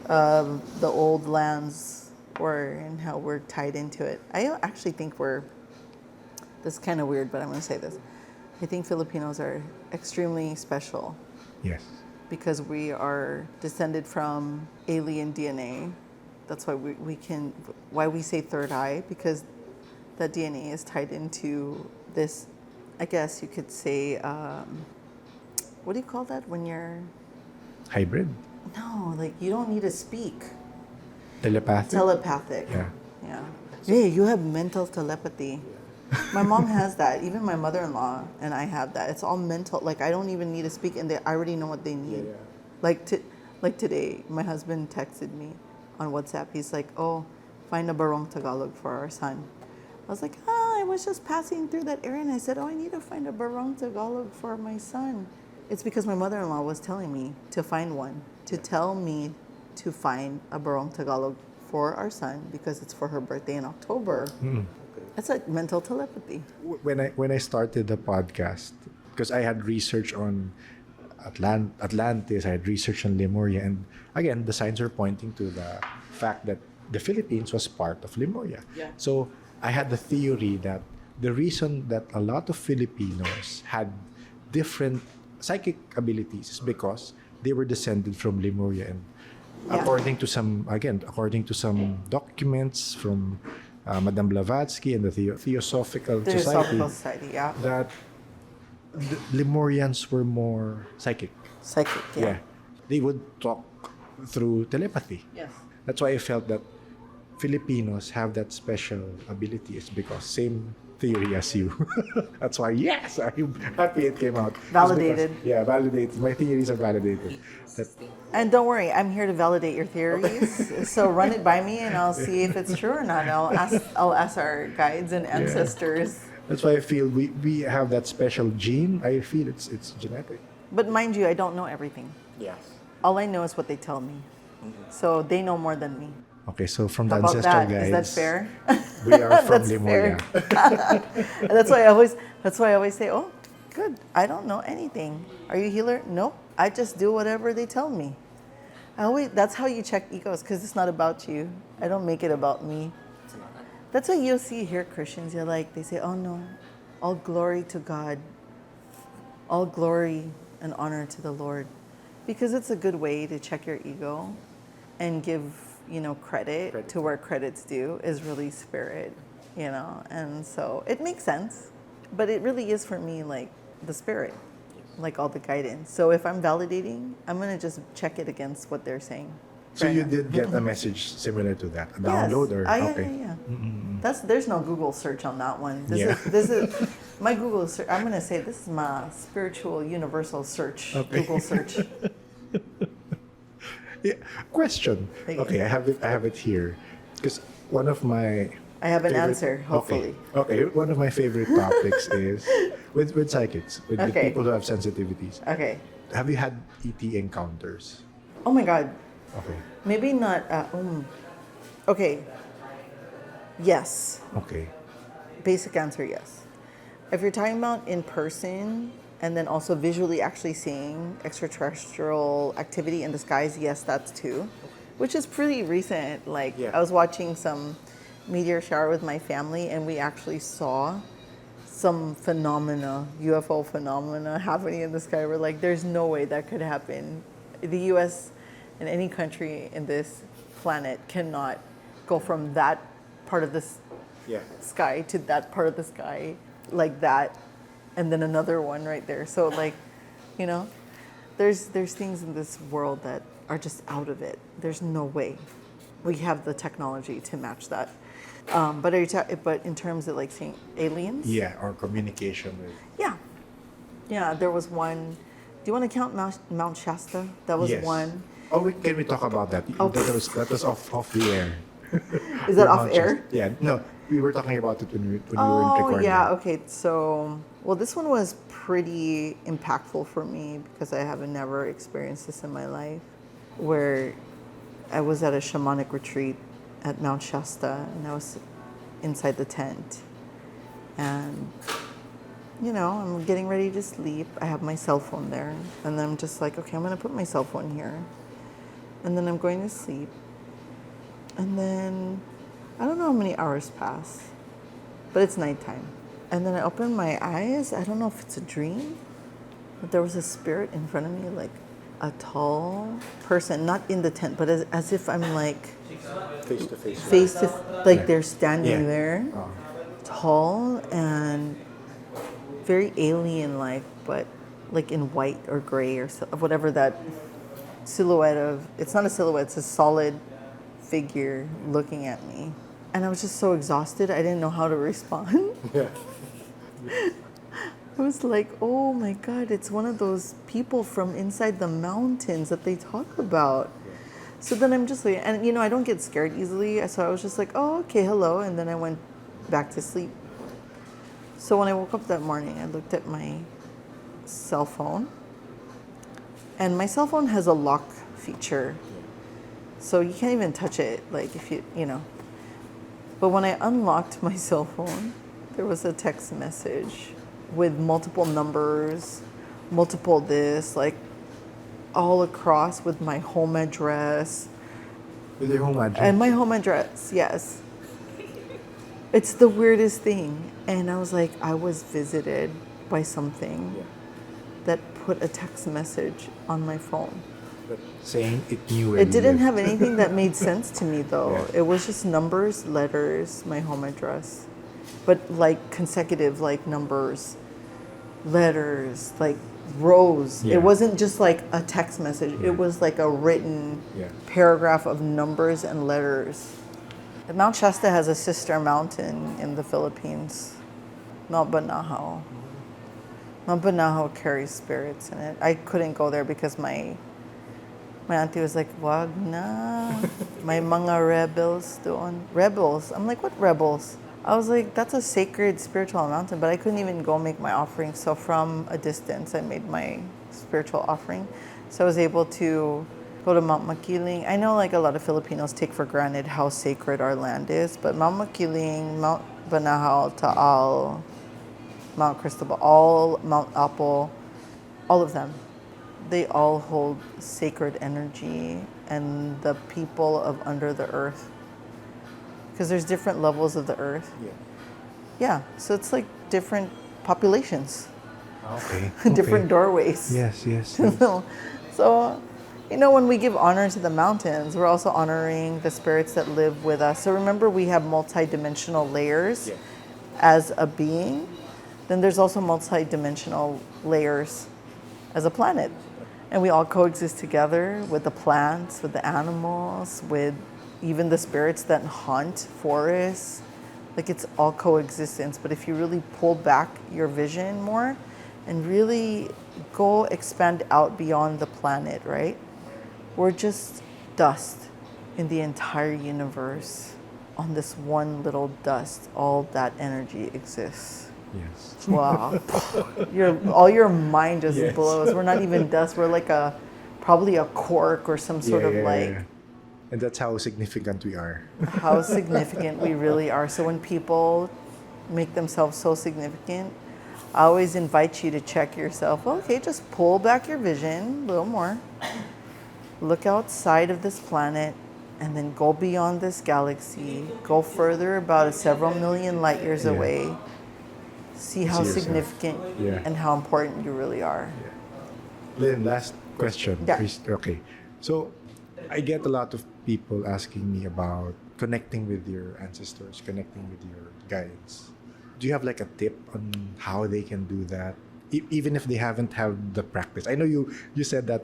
the old lands were and how we're tied into it. I actually think this is kind of weird, but I'm going to say this. I think Filipinos are extremely special Yes. because we are descended from alien DNA. That's why why we say third eye, because that DNA is tied into this, I guess you could say, what do you call that when you're, Hybrid. no, like you don't need to speak. Telepathic. Telepathic. Yeah. Yeah. Hey, you have mental telepathy. My mom has that. Even my mother-in-law and I have that. It's all mental. Like I don't even need to speak, and I already know what they need. Like today, my husband texted me on WhatsApp. He's like, "Oh, find a barong Tagalog for our son." I was like, I was just passing through that area, and I said, "Oh, I need to find a barong Tagalog for my son." It's because my mother-in-law was telling me to find one, to tell me to find a barong Tagalog for our son because it's for her birthday in October. That's like mental telepathy. When I started the podcast, because I had research on Atlantis, I had research on Lemuria, and again, the signs are pointing to the fact that the Philippines was part of Lemuria. Yeah. So I had the theory that the reason that a lot of Filipinos had different psychic abilities is because they were descended from Lemuria, and Yeah. according to some documents from Madame Blavatsky and the Theosophical The Society, Philosophical Society, yeah. that the Lemurians were more psychic. Psychic, yeah. They would talk through telepathy. Yes. That's why I felt that Filipinos have that special ability. It's because same theory as you. That's why, yes, I'm happy it came out. It's Validated. because- yeah, validated. My theories are validated. And don't worry, I'm here to validate your theories. So run it by me, and I'll see if it's true or not. I'll ask our guides and ancestors. That's why I feel we have that special gene. I feel it's genetic. But mind you, I don't know everything. Yes. All I know is what they tell me. So they know more than me. Okay, so from the How about ancestral that? guides, Is that fair? we are from That's Lemuria. And that's why I always say, "Oh, good. I don't know anything. Are you a healer?" Nope. I just do whatever they tell me. That's how you check egos, because it's not about you. I don't make it about me. That's what you'll see here, Christians. They say, "Oh no, all glory to God, all glory and honor to the Lord," because it's a good way to check your ego and give credit to where credit's due is really spirit, and so it makes sense, but it really is for me like the spirit, like all the guidance. So if I'm validating, I'm gonna just check it against what they're saying. So Fair you enough. did get a message similar to that, a Yes. download or Yeah, okay. yeah. There's no Google search on that one. Yeah. This is my Google search. I'm gonna say this is my spiritual universal search. Okay. Google search. Yeah. Question. Okay, I have it here. Because one of my I have an favorite- answer, hopefully. Okay. One of my favorite topics is with psychics, with Okay. people who have sensitivities. Okay. Have you had ET encounters? Oh my God. Okay. Maybe not. Okay. Yes. Okay. Basic answer, yes. If you're talking about in person and then also visually actually seeing extraterrestrial activity in the skies, yes, that's too, which is pretty recent. Like, Yeah. I was watching some meteor shower with my family and we actually saw some phenomena, UFO phenomena happening in the sky. We're like, there's no way that could happen. The US and any country in this planet cannot go from that part of this Yeah. sky to that part of the sky like that, and then another one right there. So like, you know, there's things in this world that are just out of it. There's no way we have the technology to match that. But but in terms of like seeing aliens, Yeah, or communication with. yeah, there was one. Do you want to count Mount Shasta? That was Yes. one. Oh, can we talk about that? Oh. That was off the air. Is that off Not air? just- yeah, no, we were talking about it when we weren't Oh, recording. yeah, okay. So, well, this one was pretty impactful for me because I have never experienced this in my life. Where I was at a shamanic retreat at Mount Shasta and I was inside the tent. And, you know, I'm getting ready to sleep. I have my cell phone there. And then I'm just like, okay, I'm going to put my cell phone here. And then I'm going to sleep. And then I don't know how many hours pass, but it's nighttime. And then I open my eyes. I don't know if it's a dream, but there was a spirit in front of me, like a tall person, not in the tent, but as if I'm like Face to face. face to, like they're standing Yeah. there, tall and very alien-like, but like in white or gray or whatever that silhouette of. It's not a silhouette; it's a solid figure looking at me. And I was just so exhausted, I didn't know how to respond. Yeah. I was like, oh my God, it's one of those people from inside the mountains that they talk about. So then I'm just like, and you know, I don't get scared easily. So I was just like, oh, okay, hello. And then I went back to sleep. So when I woke up that morning, I looked at my cell phone. And my cell phone has a lock feature. So you can't even touch it, like if you know. But when I unlocked my cell phone, there was a text message with multiple numbers, multiple this, like all across with my home address. With your home address. And my home address, yes. It's the weirdest thing. And I was like, I was visited by something that put a text message on my phone. But saying it knew where It you didn't lived. have anything that made sense to me though. Yeah. It was just numbers, letters, my home address. But like consecutive like numbers, letters, like rows. Yeah. It wasn't just like a text message. It was like a written Yeah. paragraph of numbers and letters. Mount Shasta has a sister mountain in the Philippines, Mount Banahaw. Mount Banahaw carries spirits in it. I couldn't go there because my auntie was like, wag na. May mga rebels doon. Rebels? I'm like, what rebels? I was like, that's a sacred spiritual mountain, but I couldn't even go make my offering. So from a distance, I made my spiritual offering. So I was able to go to Mount Makiling. I know like a lot of Filipinos take for granted how sacred our land is, but Mount Makiling, Mount Banahaw, Taal, Mount Cristobal, Mount Apo, all of them, they all hold sacred energy and the people of under the earth. Because there's different levels of the earth. Yeah. Yeah, so it's like different populations, Okay. different doorways. Yes, yes. So, you know, when we give honor to the mountains, we're also honoring the spirits that live with us. So remember, we have multi-dimensional layers as a being. Then there's also multi-dimensional layers as a planet. And we all coexist together with the plants, with the animals, with even the spirits that haunt forests. Like it's all coexistence. But if you really pull back your vision more and really go expand out beyond the planet, right? We're just dust in the entire universe, on this one little dust, all that energy exists. Yes. Wow. All your mind just Yes. blows. We're not even dust. We're like probably a cork or some sort of like And that's how significant we are. how significant we really are. So when people make themselves so significant, I always invite you to check yourself. Okay, just pull back your vision a little more. Look outside of this planet and then go beyond this galaxy. Go further about several million light years Yeah. away. See how See yourself. significant Yeah. and how important you really are. Lynn, last question. Yeah. Okay. So, I get a lot of people asking me about connecting with your ancestors, connecting with your guides. Do you have like a tip on how they can do that, even if they haven't had the practice? I know you said that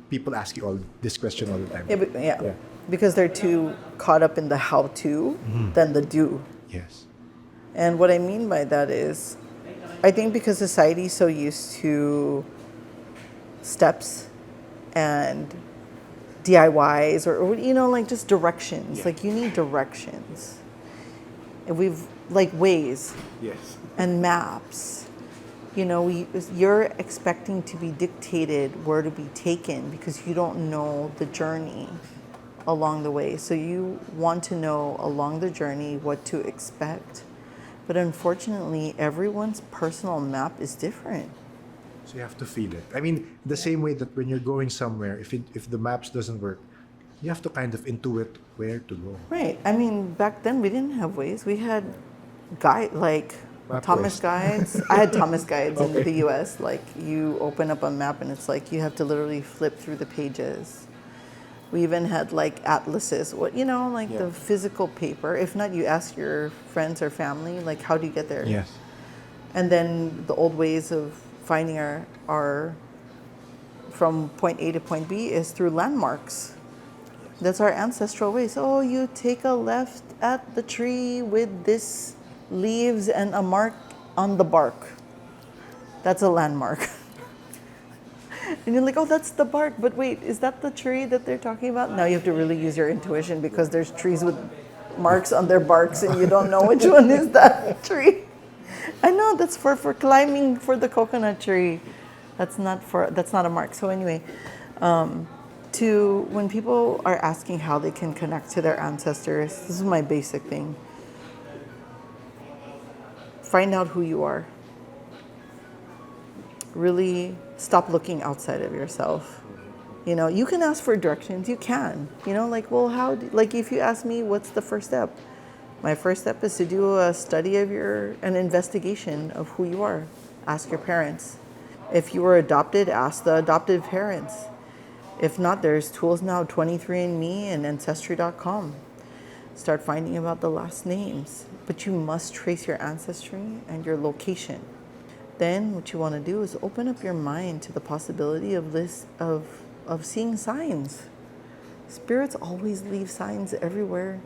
people ask you all this question all the time. Yeah. Because they're too caught up in the how-to than the do. Yes. And what I mean by that is, I think because society is so used to steps and DIYs or like just directions. Yeah. Like you need directions. And we've like ways Yes. and maps. You're expecting to be dictated where to be taken because you don't know the journey along the way. So you want to know along the journey what to expect. But unfortunately, everyone's personal map is different. So you have to feel it. I mean, the same way that when you're going somewhere, if the maps doesn't work, you have to kind of intuit where to go. Right. I mean, back then we didn't have ways. We had Map Thomas quest. guides. I had Thomas guides in Okay. the US. Like you open up a map and it's like you have to literally flip through the pages. We even had like atlases, the physical paper. If not, you ask your friends or family, like, how do you get there? Yes. And then the old ways of finding our from point A to point B is through landmarks. That's our ancestral ways. Oh, you take a left at the tree with this leaves and a mark on the bark. That's a landmark. And you're like, oh, that's the bark. But wait, is that the tree that they're talking about? Now you have to really use your intuition because there's trees with marks on their barks and you don't know which one is that tree. I know that's for climbing for the coconut tree. That's not a mark. So anyway, when people are asking how they can connect to their ancestors, this is my basic thing. Find out who you are. Really stop looking outside of yourself. You can ask for directions. You can. If you ask me, what's the first step? My first step is to do a study of an investigation of who you are. Ask your parents. If you were adopted, ask the adoptive parents. If not, there's tools now, 23andMe and Ancestry.com. Start finding about the last names. But you must trace your ancestry and your location. Then what you want to do is open up your mind to the possibility of seeing signs. Spirits always leave signs everywhere.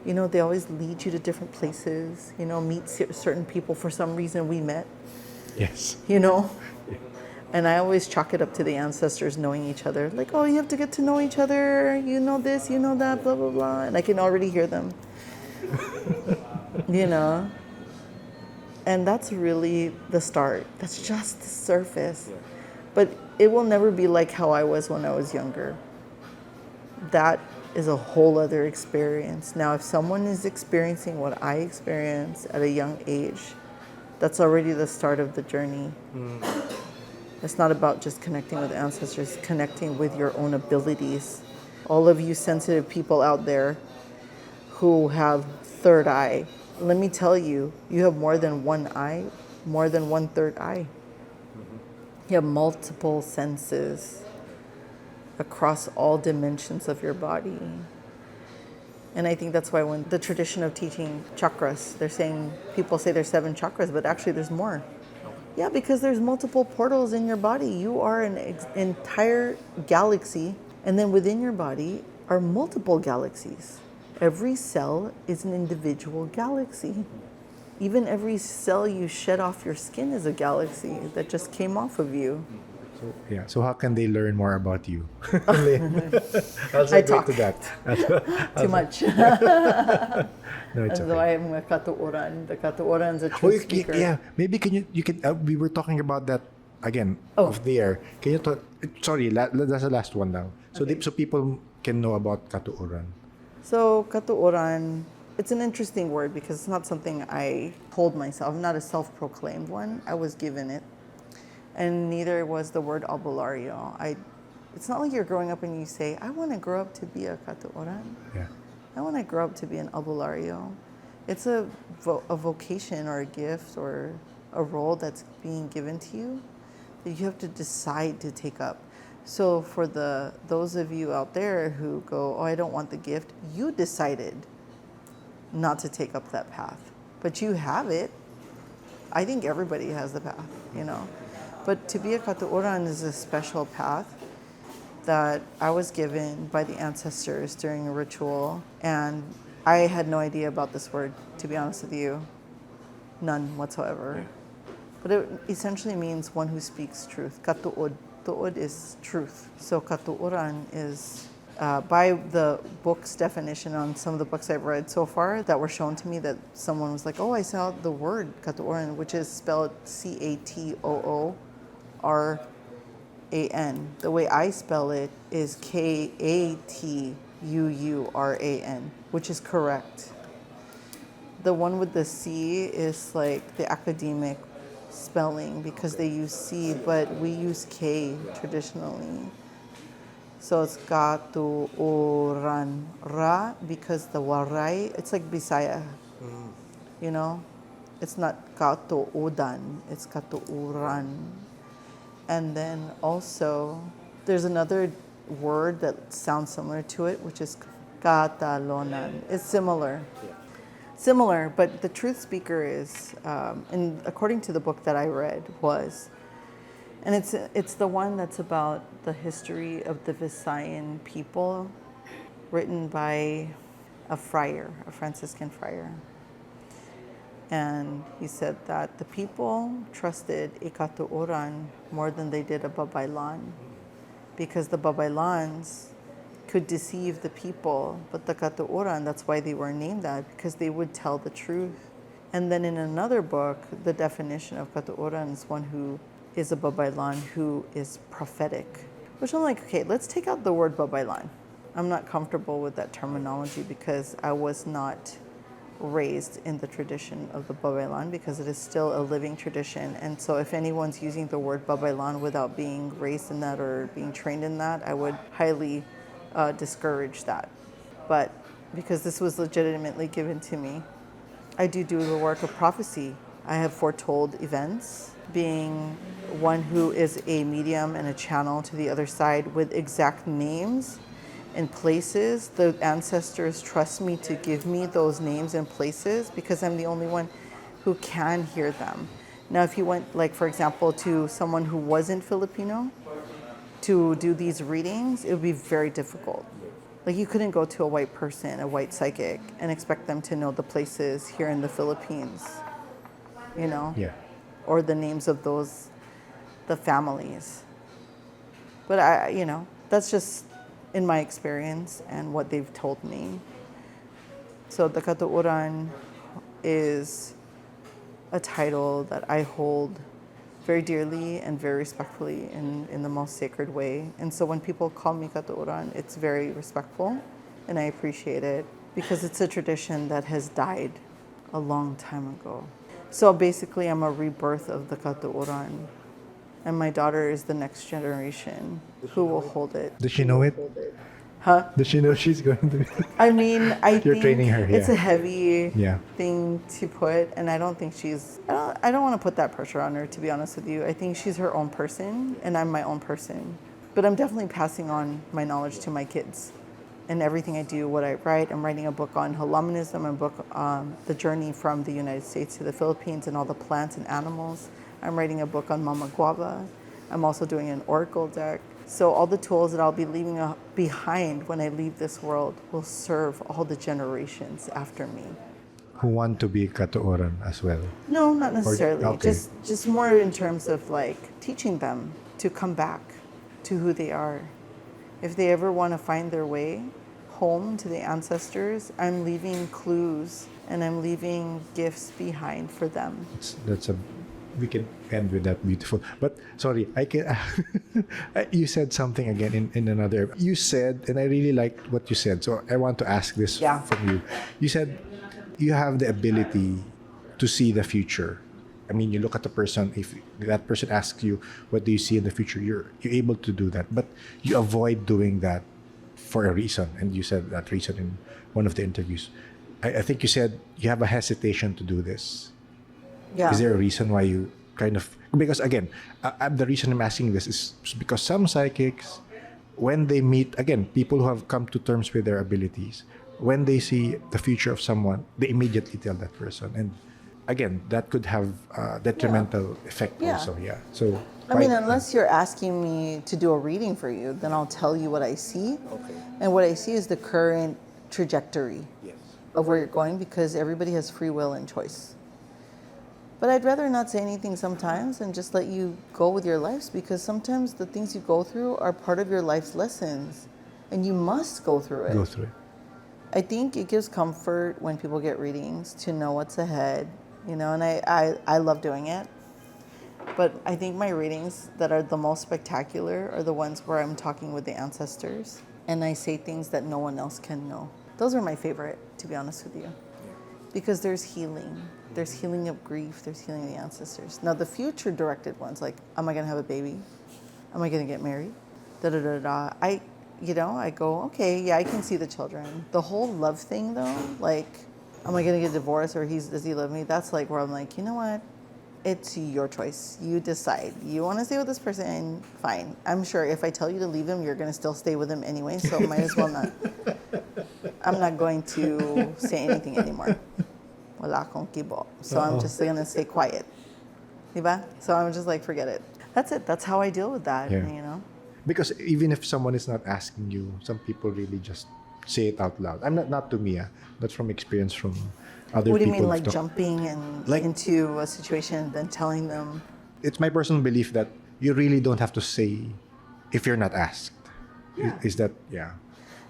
They always lead you to different places. Meet certain people for some reason we met. Yes. And I always chalk it up to the ancestors knowing each other. Like, oh, you have to get to know each other. You know this, you know that, blah, blah, blah. And I can already hear them. And that's really the start. That's just the surface. Yeah. But it will never be like how I was when I was younger. That is a whole other experience. Now, if someone is experiencing what I experienced at a young age, that's already the start of the journey. It's not about just connecting with ancestors, connecting with your own abilities. All of you sensitive people out there who have third eye, let me tell you, you have more than one eye, more than one third eye. You have multiple senses across all dimensions of your body. And I think that's why when the tradition of teaching chakras, people say there's 7 chakras, but actually there's more. Yeah, because there's multiple portals in your body. You are an entire galaxy, and then within your body are multiple galaxies. Every cell is an individual galaxy. Even every cell you shed off your skin is a galaxy that just came off of you. So yeah. So how can they learn more about you? I'll I segue talk to that. too much. No, it's That's okay. why I'm a Katuuran. The Katuuran's a Oh, truth speaker. yeah. Maybe can you can we were talking about that again Oh. off the air. Can you talk? Sorry, that's the last one now. So so people can know about Katuuran. So Katuuran, it's an interesting word because it's not something I told myself. I'm not a self-proclaimed one. I was given it, and neither was the word albulario. It's not like you're growing up and you say, "I want to grow up to be a Katuuran. Yeah. I want to grow up to be an albulario." It's a vocation or a gift or a role that's being given to you that you have to decide to take up. So for those of you out there who go, "Oh, I don't want the gift," you decided not to take up that path, but you have it. I think everybody has the path, you know. But to be a Katuuran is a special path that I was given by the ancestors during a ritual, and I had no idea about this word, to be honest with you, none whatsoever. But it essentially means one who speaks truth. Katuud. Tuud is truth. So Katuuran is, by the book's definition on some of the books I've read so far that were shown to me, that someone was like, "Oh, I saw the word Katuuran," which is spelled Katouran. The way I spell it is Katuuran, which is correct. The one with the C is like the academic spelling because they use C, but we use K traditionally. So it's Katuuran Ra because the Waray, it's like Bisaya. You know? It's not Katuudan, it's Katuuran. And then also, there's another word that sounds similar to it, which is Katalonan. It's similar. Similar, but the truth speaker is, and according to the book that I read, was, and it's the one that's about the history of the Visayan people, written by a friar, a Franciscan friar. And he said that the people trusted a Katuuran more than they did a Babaylan, because the Babaylans could deceive the people, but the Katuuran, that's why they were named that, because they would tell the truth. And then in another book, the definition of Katuuran is one who is a Babaylan who is prophetic. Which I'm like, okay, let's take out the word Babaylan. I'm not comfortable with that terminology because I was not raised in the tradition of the Babaylan, because it is still a living tradition. And so if anyone's using the word Babaylan without being raised in that or being trained in that, I would highly discourage that. But because this was legitimately given to me, I do the work of prophecy. I have foretold events, being one who is a medium and a channel to the other side with exact names and places. The ancestors trust me to give me those names and places because I'm the only one who can hear them. Now, if you went, like, for example, to someone who wasn't Filipino to do these readings, it would be very difficult. Like, you couldn't go to a white person, a white psychic, and expect them to know the places here in the Philippines, you know? Yeah. Or the names of the families. But that's just in my experience and what they've told me. So the Katuuran is a title that I hold very dearly and very respectfully in the most sacred way. And so when people call me Katuuran, it's very respectful and I appreciate it because it's a tradition that has died a long time ago. So basically I'm a rebirth of the Katuuran. And my daughter is the next generation who will hold it. Does she know it? Huh? Does she know she's going to be? I mean, I You're think training her, it's yeah. a heavy Yeah. thing to put, and I don't think I don't want to put that pressure on her, to be honest with you. I think she's her own person, and I'm my own person. But I'm definitely passing on my knowledge to my kids. And everything I do, what I write, I'm writing a book on Halamanism, a book on the journey from the United States to the Philippines and all the plants and animals. I'm writing a book on Mama Guava. I'm also doing an oracle deck. So all the tools that I'll be leaving behind when I leave this world will serve all the generations after me. Who want to be Katuuran as well? No, not necessarily. okay. Just more in terms of like teaching them to come back to who they are. If they ever want to find their way home to the ancestors, I'm leaving clues and I'm leaving gifts behind for them. That's a we can end with that beautiful. But sorry, I can. You said something again in another. You said, and I really liked what you said. So I want to ask this Yeah. from you. You said you have the ability to see the future. I mean, you look at the person. If that person asks you, "What do you see in the future?" You're able to do that, but you avoid doing that for a reason. And you said that reason in one of the interviews. I think you said you have a hesitation to do this. Yeah. Is there a reason why you kind of, because again, the reason I'm asking this is because some psychics, when they meet, again, people who have come to terms with their abilities, when they see the future of someone, they immediately tell that person. And again, that could have a detrimental effect Yeah. also. Yeah. So, I mean, unless you're asking me to do a reading for you, then I'll tell you what I see. Okay. And what I see is the current trajectory Yes. of where you're going, because everybody has free will and choice. But I'd rather not say anything sometimes and just let you go with your lives, because sometimes the things you go through are part of your life's lessons and you must go through it. Go through it. I think it gives comfort when people get readings to know what's ahead, and I love doing it. But I think my readings that are the most spectacular are the ones where I'm talking with the ancestors and I say things that no one else can know. Those are my favorite, to be honest with you. Because there's healing. There's healing of grief. There's healing of the ancestors. Now, the future-directed ones, like, am I going to have a baby? Am I going to get married? Da-da-da-da. I go, okay, yeah, I can see the children. The whole love thing, though, like, am I going to get divorced or does he love me? That's like where I'm like, you know what? It's your choice. You decide. You want to stay with this person? Fine. I'm sure if I tell you to leave him, you're going to still stay with him anyway, so might as well not. I'm not going to say anything anymore. Wala akong kibo. So I'm just going to stay quiet. Diba? So I'm just like, forget it. That's it. That's how I deal with that, Yeah. Because even if someone is not asking you, some people really just say it out loud. I'm not to me, but from experience from other people. What do you mean, like who've jumping and Like- into a situation and then telling them? It's my personal belief that you really don't have to say if you're not asked. Is that, yeah.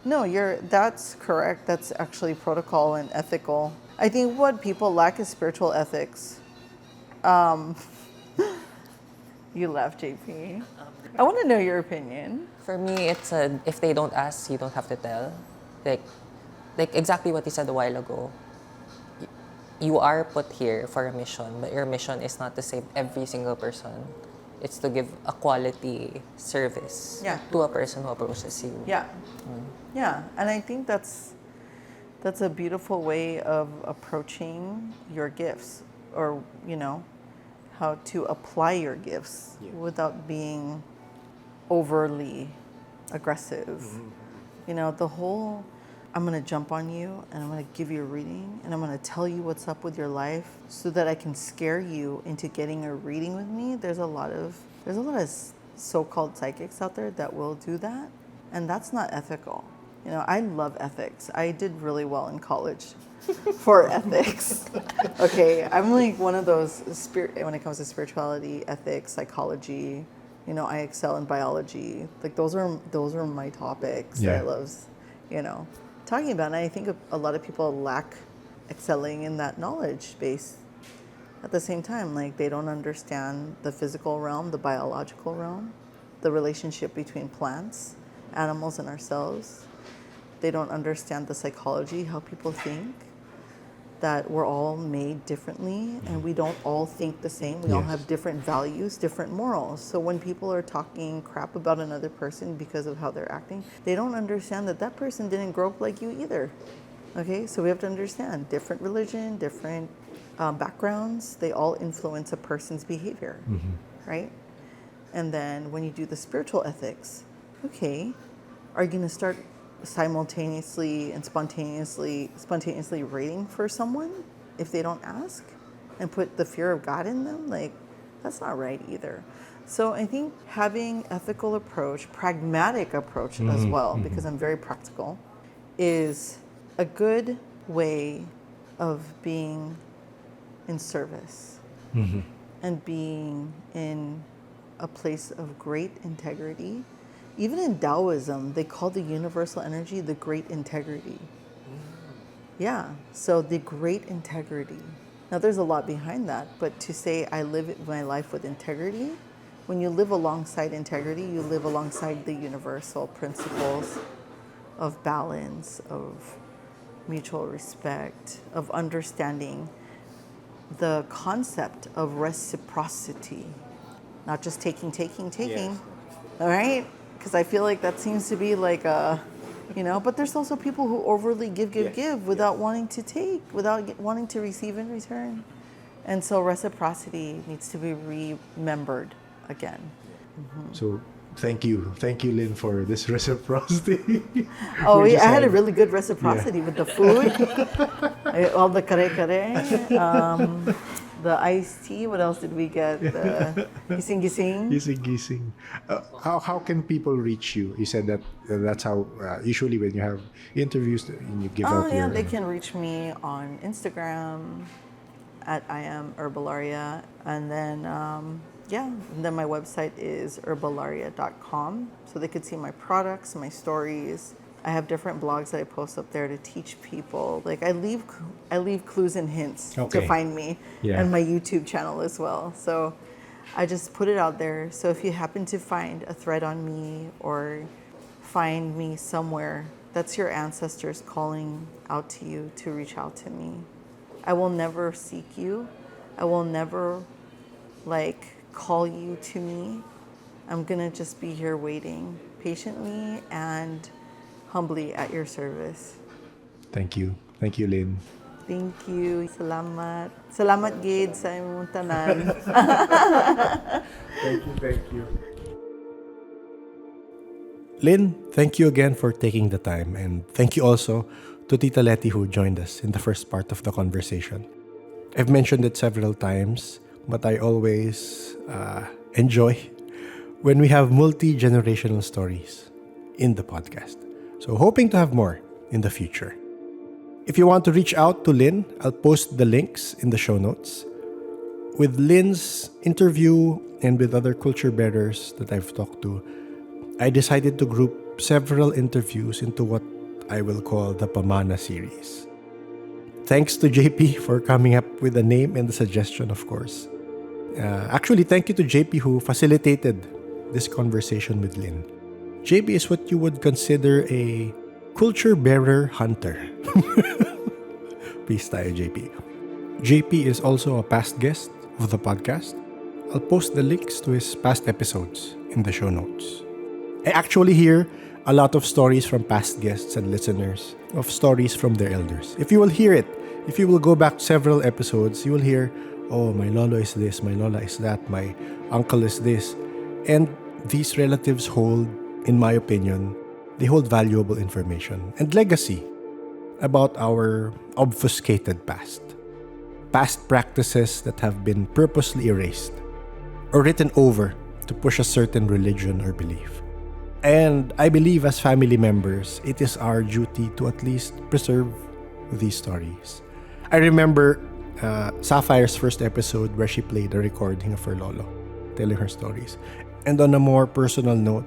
No, that's correct. That's actually protocol and ethical. I think what people lack is spiritual ethics. You laugh, JP. I want to know your opinion. For me, it's if they don't ask, you don't have to tell. Like exactly what you said a while ago. You are put here for a mission, but your mission is not to save every single person. It's to give a quality service to a person who approaches you. Yeah. Yeah, and I think that's a beautiful way of approaching your gifts, or how to apply your gifts without being overly aggressive. The whole, I'm going to jump on you and I'm going to give you a reading and I'm going to tell you what's up with your life so that I can scare you into getting a reading with me. There's a lot of so-called psychics out there that will do that, and that's not ethical. I love ethics. I did really well in college for ethics. Okay, I'm like one of those when it comes to spirituality, ethics, psychology. I excel in biology. Like those are my topics that I love, talking about. And I think a lot of people lack excelling in that knowledge base. At the same time, like they don't understand the physical realm, the biological realm, the relationship between plants, animals, and ourselves. They don't understand the psychology, how people think, that we're all made differently and we don't all think the same. We all have different values, different morals. So when people are talking crap about another person because of how they're acting, they don't understand that person didn't grow up like you either. Okay, so we have to understand different religion, different backgrounds, they all influence a person's behavior, right? And then when you do the spiritual ethics, okay, are you going to start simultaneously and spontaneously rating for someone if they don't ask and put the fear of God in them? Like, that's not right either. So I think having ethical approach, pragmatic approach as well, because I'm very practical, is a good way of being in service and being in a place of great integrity. Even in Taoism, they call the universal energy the great integrity. Yeah, so the great integrity. Now, there's a lot behind that, but to say I live my life with integrity, when you live alongside integrity, you live alongside the universal principles of balance, of mutual respect, of understanding the concept of reciprocity, not just taking. Yes. All right? Because I feel like that seems to be like a, but there's also people who overly give without wanting to take, without wanting to receive in return. And so reciprocity needs to be remembered again. So thank you, Lynn, for this reciprocity. Oh, We yeah, just I had a really good reciprocity with the food. All the kare-kare, the iced tea. What else did we get? The gising-gising. Gising. How can people reach you? You said that that's how usually when you have interviews and you give Oh, out yeah, your. they can reach me on Instagram at I am Herbalaria. And then, and then my website is herbalaria.com. So they could see my products, my stories. I have different blogs that I post up there to teach people. Like I leave clues and hints to Okay. find me, Yeah. and my YouTube channel as well. So I just put it out there. So if you happen to find a thread on me or find me somewhere, that's your ancestors calling out to you to reach out to me. I will never seek you. I will never call you to me. I'm gonna just be here waiting patiently and humbly at your service. Thank you, Lynn. Thank you. Salamat. Salamat gid sa imong tanan. Thank you. Lynn, thank you again for taking the time, and thank you also to Tita Letty who joined us in the first part of the conversation. I've mentioned it several times, but I always enjoy when we have multi-generational stories in the podcast. So hoping to have more in the future. If you want to reach out to Lynn, I'll post the links in the show notes. With Lynn's interview and with other culture bearers that I've talked to, I decided to group several interviews into what I will call the Pamana series. Thanks to JP for coming up with the name and the suggestion, of course. Actually, thank you to JP who facilitated this conversation with Lynn. JP is what you would consider a culture bearer hunter. Peace tayo, JP. JP is also a past guest of the podcast. I'll post the links to his past episodes in the show notes. I actually hear a lot of stories from past guests and listeners of stories from their elders. If you will hear it, if you will go back several episodes, you will hear, oh, my lolo is this, my lola is that, my uncle is this. And these relatives hold, in my opinion, they hold valuable information and legacy about our obfuscated past. Past practices that have been purposely erased or written over to push a certain religion or belief. And I believe as family members, it is our duty to at least preserve these stories. I remember Sapphire's first episode where she played a recording of her lolo, telling her stories. And on a more personal note,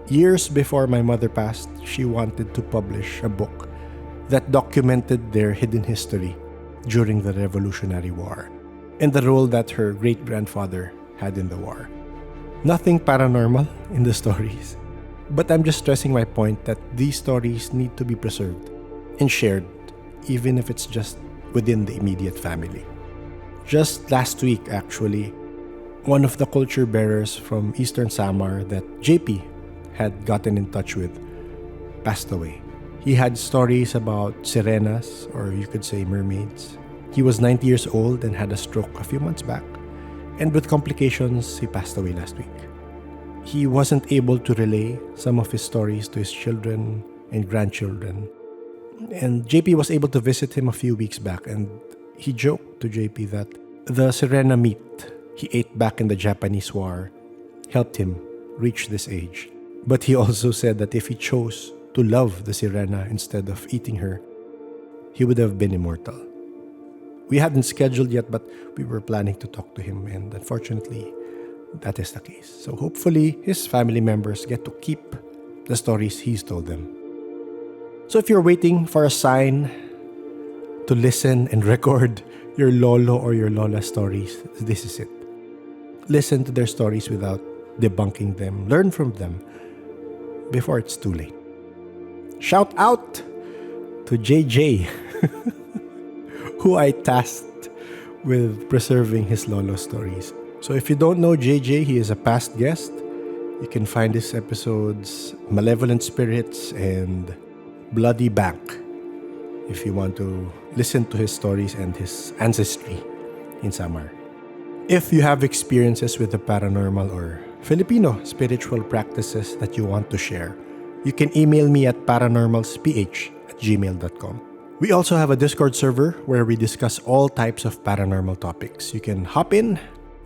years before my mother passed, she wanted to publish a book that documented their hidden history during the Revolutionary War and the role that her great-grandfather had in the war. Nothing paranormal in the stories, but I'm just stressing my point that these stories need to be preserved and shared, even if it's just within the immediate family. Just last week, actually, one of the culture bearers from Eastern Samar that JP had gotten in touch with passed away. He had stories about sirenas, or you could say mermaids. He was 90 years old and had a stroke a few months back. And with complications, he passed away last week. He wasn't able to relay some of his stories to his children and grandchildren. And JP was able to visit him a few weeks back, and he joked to JP that the sirena meat he ate back in the Japanese war helped him reach this age. But he also said that if he chose to love the sirena instead of eating her, he would have been immortal. We hadn't scheduled yet, but we were planning to talk to him, and unfortunately, that is the case. So hopefully, his family members get to keep the stories he's told them. So if you're waiting for a sign to listen and record your lolo or your lola stories, this is it. Listen to their stories without debunking them. Learn from them before it's too late. Shout out to JJ, who I tasked with preserving his lolo stories. So if you don't know JJ, he is a past guest. You can find his episodes Malevolent Spirits and Bloody Bank if you want to listen to his stories and his ancestry in Samar. If you have experiences with the paranormal or Filipino spiritual practices that you want to share, you can email me at paranormalsph@gmail.com. We also have a Discord server where we discuss all types of paranormal topics. You can hop in,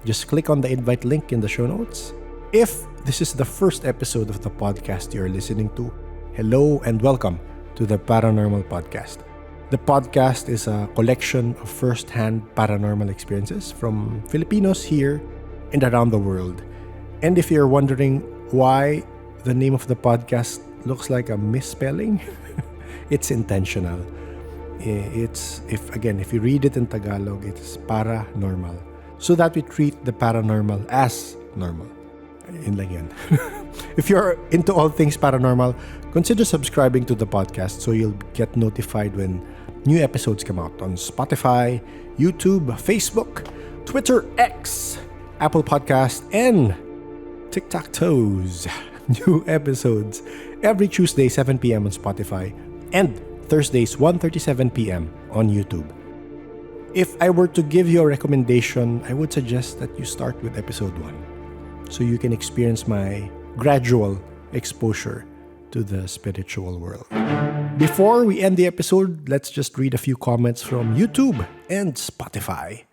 just click on the invite link in the show notes. If this is the first episode of the podcast you're listening to, hello and welcome to the Paranormal Podcast. The podcast is a collection of first-hand paranormal experiences from Filipinos here and around the world. And if you're wondering why the name of the podcast looks like a misspelling, it's intentional. If you read it in Tagalog, it's paranormal. So that we treat the paranormal as normal. Yun lang yun. If you're into all things paranormal, consider subscribing to the podcast so you'll get notified when new episodes come out on Spotify, YouTube, Facebook, Twitter, X, Apple Podcast, and TikTok-toes. New episodes every Tuesday, 7 p.m. on Spotify, and Thursdays, 1:37 p.m. on YouTube. If I were to give you a recommendation, I would suggest that you start with episode 1 so you can experience my gradual exposure to the spiritual world. Before we end the episode, let's just read a few comments from YouTube and Spotify.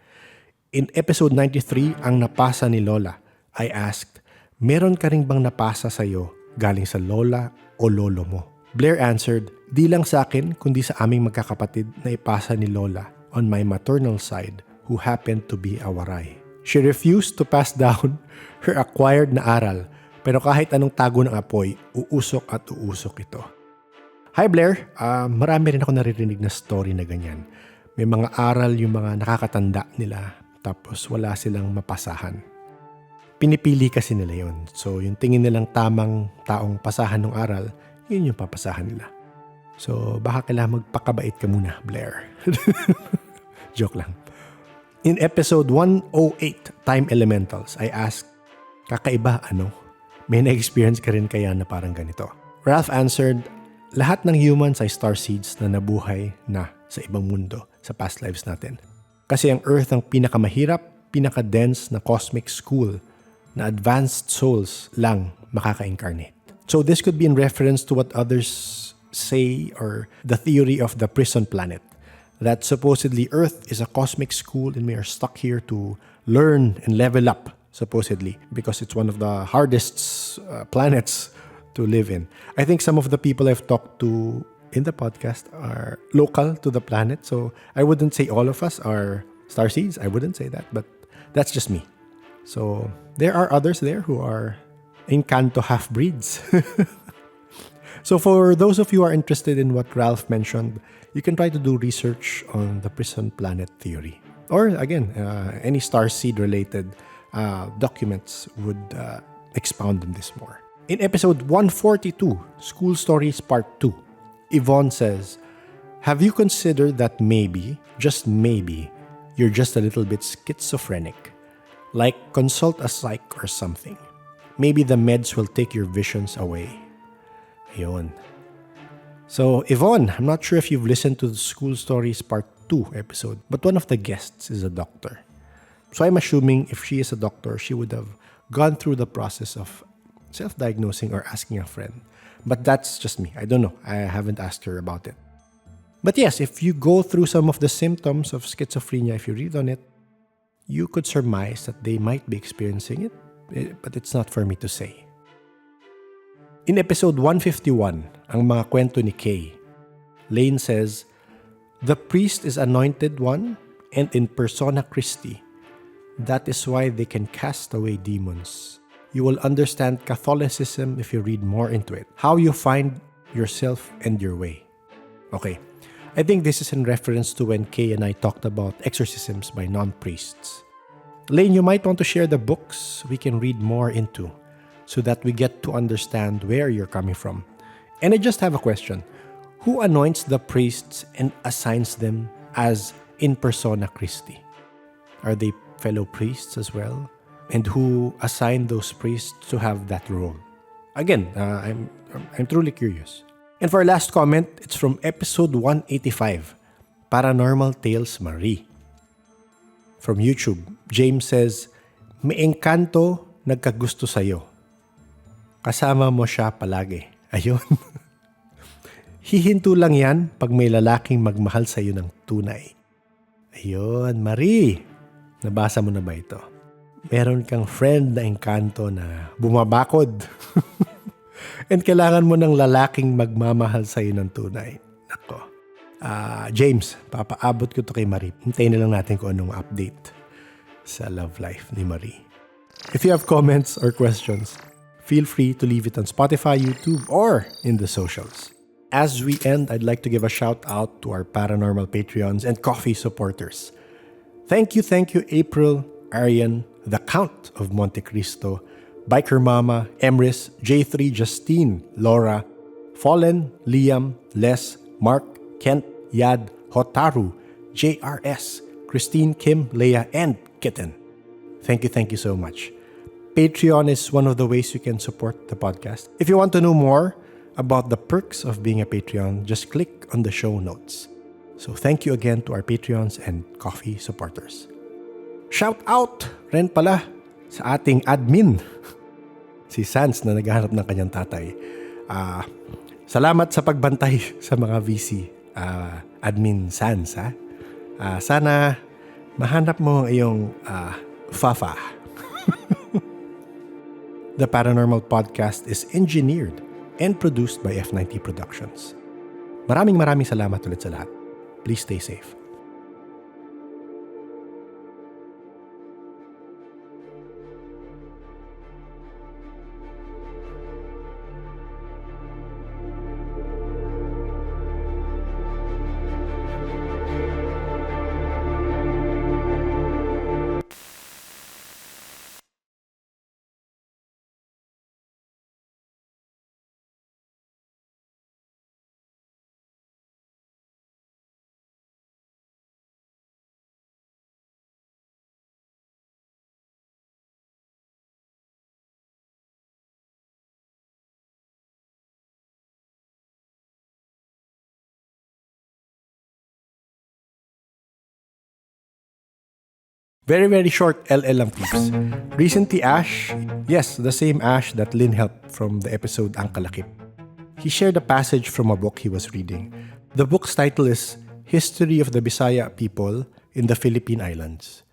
In episode 93, ang napasa ni Lola, I asked, meron ka ring bang napasa sa'yo galing sa lola o lolo mo? Blair answered, di lang sa akin kundi sa aming magkakapatid na ipasa ni Lola on my maternal side who happened to be a waray. She refused to pass down her acquired na aral, pero kahit anong tago ng apoy, uusok at uusok ito. Hi Blair, marami rin ako naririnig na story na ganyan. May mga aral yung mga nakakatanda nila, tapos wala silang mapasahan. Pinipili kasi nila yun. So yung tingin nilang tamang taong pasahan ng aral, yun yung papasahan nila. So baka kailangan magpakabait ka muna, Blair. Joke lang. In episode 108, Time Elementals, I asked, kakaiba ano? May na-experience ka rin kaya na parang ganito? Ralph answered, lahat ng humans ay starseeds na nabuhay na sa ibang mundo sa past lives natin. Kasi ang Earth ang pinakamahirap, pinaka-dense na cosmic school na advanced souls lang makaka-incarnate. So this could be in reference to what others say or the theory of the prison planet. That supposedly Earth is a cosmic school and we are stuck here to learn and level up, supposedly, because it's one of the hardest planets to live in. I think some of the people I've talked to in the podcast are local to the planet, so I wouldn't say all of us are starseeds. I wouldn't say that, but that's just me. So there are others there who are Encanto half-breeds. So for those of you who are interested in what Ralph mentioned, you can try to do research on the prison planet theory. Or again, any starseed related documents would expound on this more. In episode 142, School Stories Part 2, Yvonne says, have you considered that maybe, just maybe, you're just a little bit schizophrenic? Like consult a psych or something. Maybe the meds will take your visions away. Ayun. So, Yvonne, I'm not sure if you've listened to the School Stories Part 2 episode, but one of the guests is a doctor. So I'm assuming if she is a doctor, she would have gone through the process of self-diagnosing or asking a friend. But that's just me. I don't know. I haven't asked her about it. But yes, if you go through some of the symptoms of schizophrenia, if you read on it, you could surmise that they might be experiencing it, but it's not for me to say. In episode 151, ang mga kwento ni Kay, Lane says, the priest is anointed one and in persona Christi, That is why they can cast away demons. You will understand Catholicism if you read more into it. How you find yourself and your way. Okay, I think this is in reference to when Kay and I talked about exorcisms by non-priests. Lane, you might want to share the books we can read more into so that we get to understand where you're coming from. And I just have a question. Who anoints the priests and assigns them as in persona Christi? Are they fellow priests as well? And who assigned those priests to have that role? Again, I'm truly curious. And for our last comment, it's from episode 185, Paranormal Tales Marie. From YouTube, James says, may engkanto nagkagusto sa'yo. Kasama mo siya palagi. Ayun. Hihinto lang yan pag may lalaking magmahal sa'yo ng tunay. Ayun, Marie. Nabasa mo na ba ito? Meron kang friend na engkanto na bumabakod. And kailangan mo ng lalaking magmamahal sa'yo ng tunay. Ako. James, papaabot ko to kay Marie. Hintayin na lang natin kung anong update sa love life ni Marie. If you have comments or questions, feel free to leave it on Spotify, YouTube, or in the socials. As we end, I'd like to give a shout out to our paranormal Patreons and coffee supporters. Thank you, April, Arian, the Count of Monte Cristo, Biker Mama, Emrys, J3, Justine, Laura, Fallen, Liam, Les, Mark, Kent, Yad, Hotaru, JRS, Christine, Kim, Leah, and Kitten. Thank you so much. Patreon is one of the ways you can support the podcast. If you want to know more about the perks of being a Patreon, just click on the show notes. So thank you again to our Patreons and coffee supporters. Shout out rin pala sa ating admin, si Sans na naghahanap ng kanyang tatay. Salamat sa pagbantay sa mga VC. Admin Sans, ha? Sana mahanap mo ang iyong Fafa. The Paranormal Podcast is engineered and produced by F90 Productions. Maraming salamat ulit sa lahat. Please stay safe. Very short LL lang please. Recently Ash, yes, the same Ash that Lynn helped from the episode Ang Kalakip. He shared a passage from a book he was reading. The book's title is History of the Bisaya People in the Philippine Islands.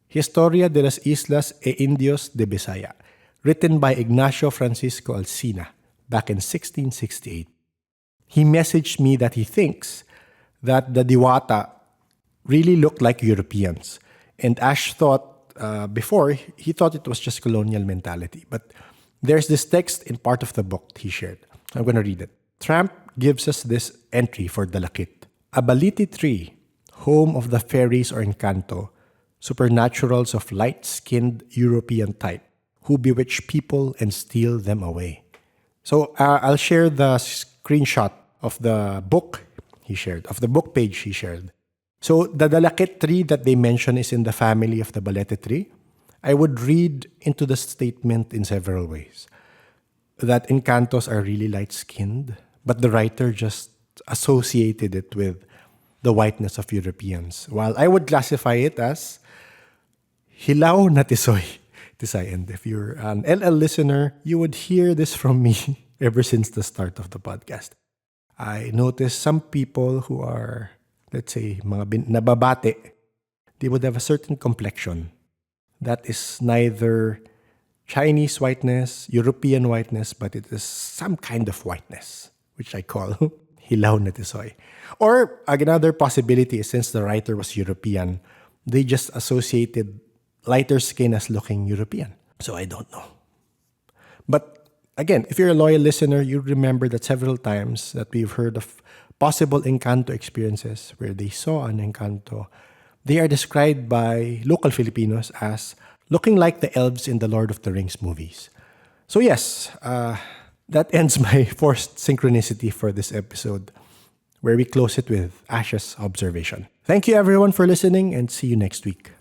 Historia de las Islas e Indios de Bisaya, written by Ignacio Francisco Alsina back in 1668. He messaged me that he thinks that the Diwata really looked like Europeans. And Ash thought, before, he thought it was just colonial mentality. But there's this text in part of the book he shared. I'm going to read it. Tramp gives us this entry for Dalakit. A baliti tree, home of the fairies or encanto, supernaturals of light-skinned European type, who bewitch people and steal them away. So I'll share the screenshot of the book he shared, of the book page he shared. So the Dalakit tree that they mention is in the family of the balete tree. I would read into the statement in several ways. That encantos are really light-skinned, but the writer just associated it with the whiteness of Europeans. While I would classify it as hilaw na tisoy. Tisay. And if you're an LL listener, you would hear this from me ever since the start of the podcast. I noticed some people who are, let's say, mga nababate, they would have a certain complexion that is neither Chinese whiteness, European whiteness, but it is some kind of whiteness, which I call hilaw na tisoy. Or another possibility is since the writer was European, they just associated lighter skin as looking European. So I don't know. But again, if you're a loyal listener, you remember that several times that we've heard of possible Encanto experiences where they saw an Encanto. They are described by local Filipinos as looking like the elves in the Lord of the Rings movies. So yes, that ends my forced synchronicity for this episode, where we close it with Ash's observation. Thank you everyone for listening, and see you next week.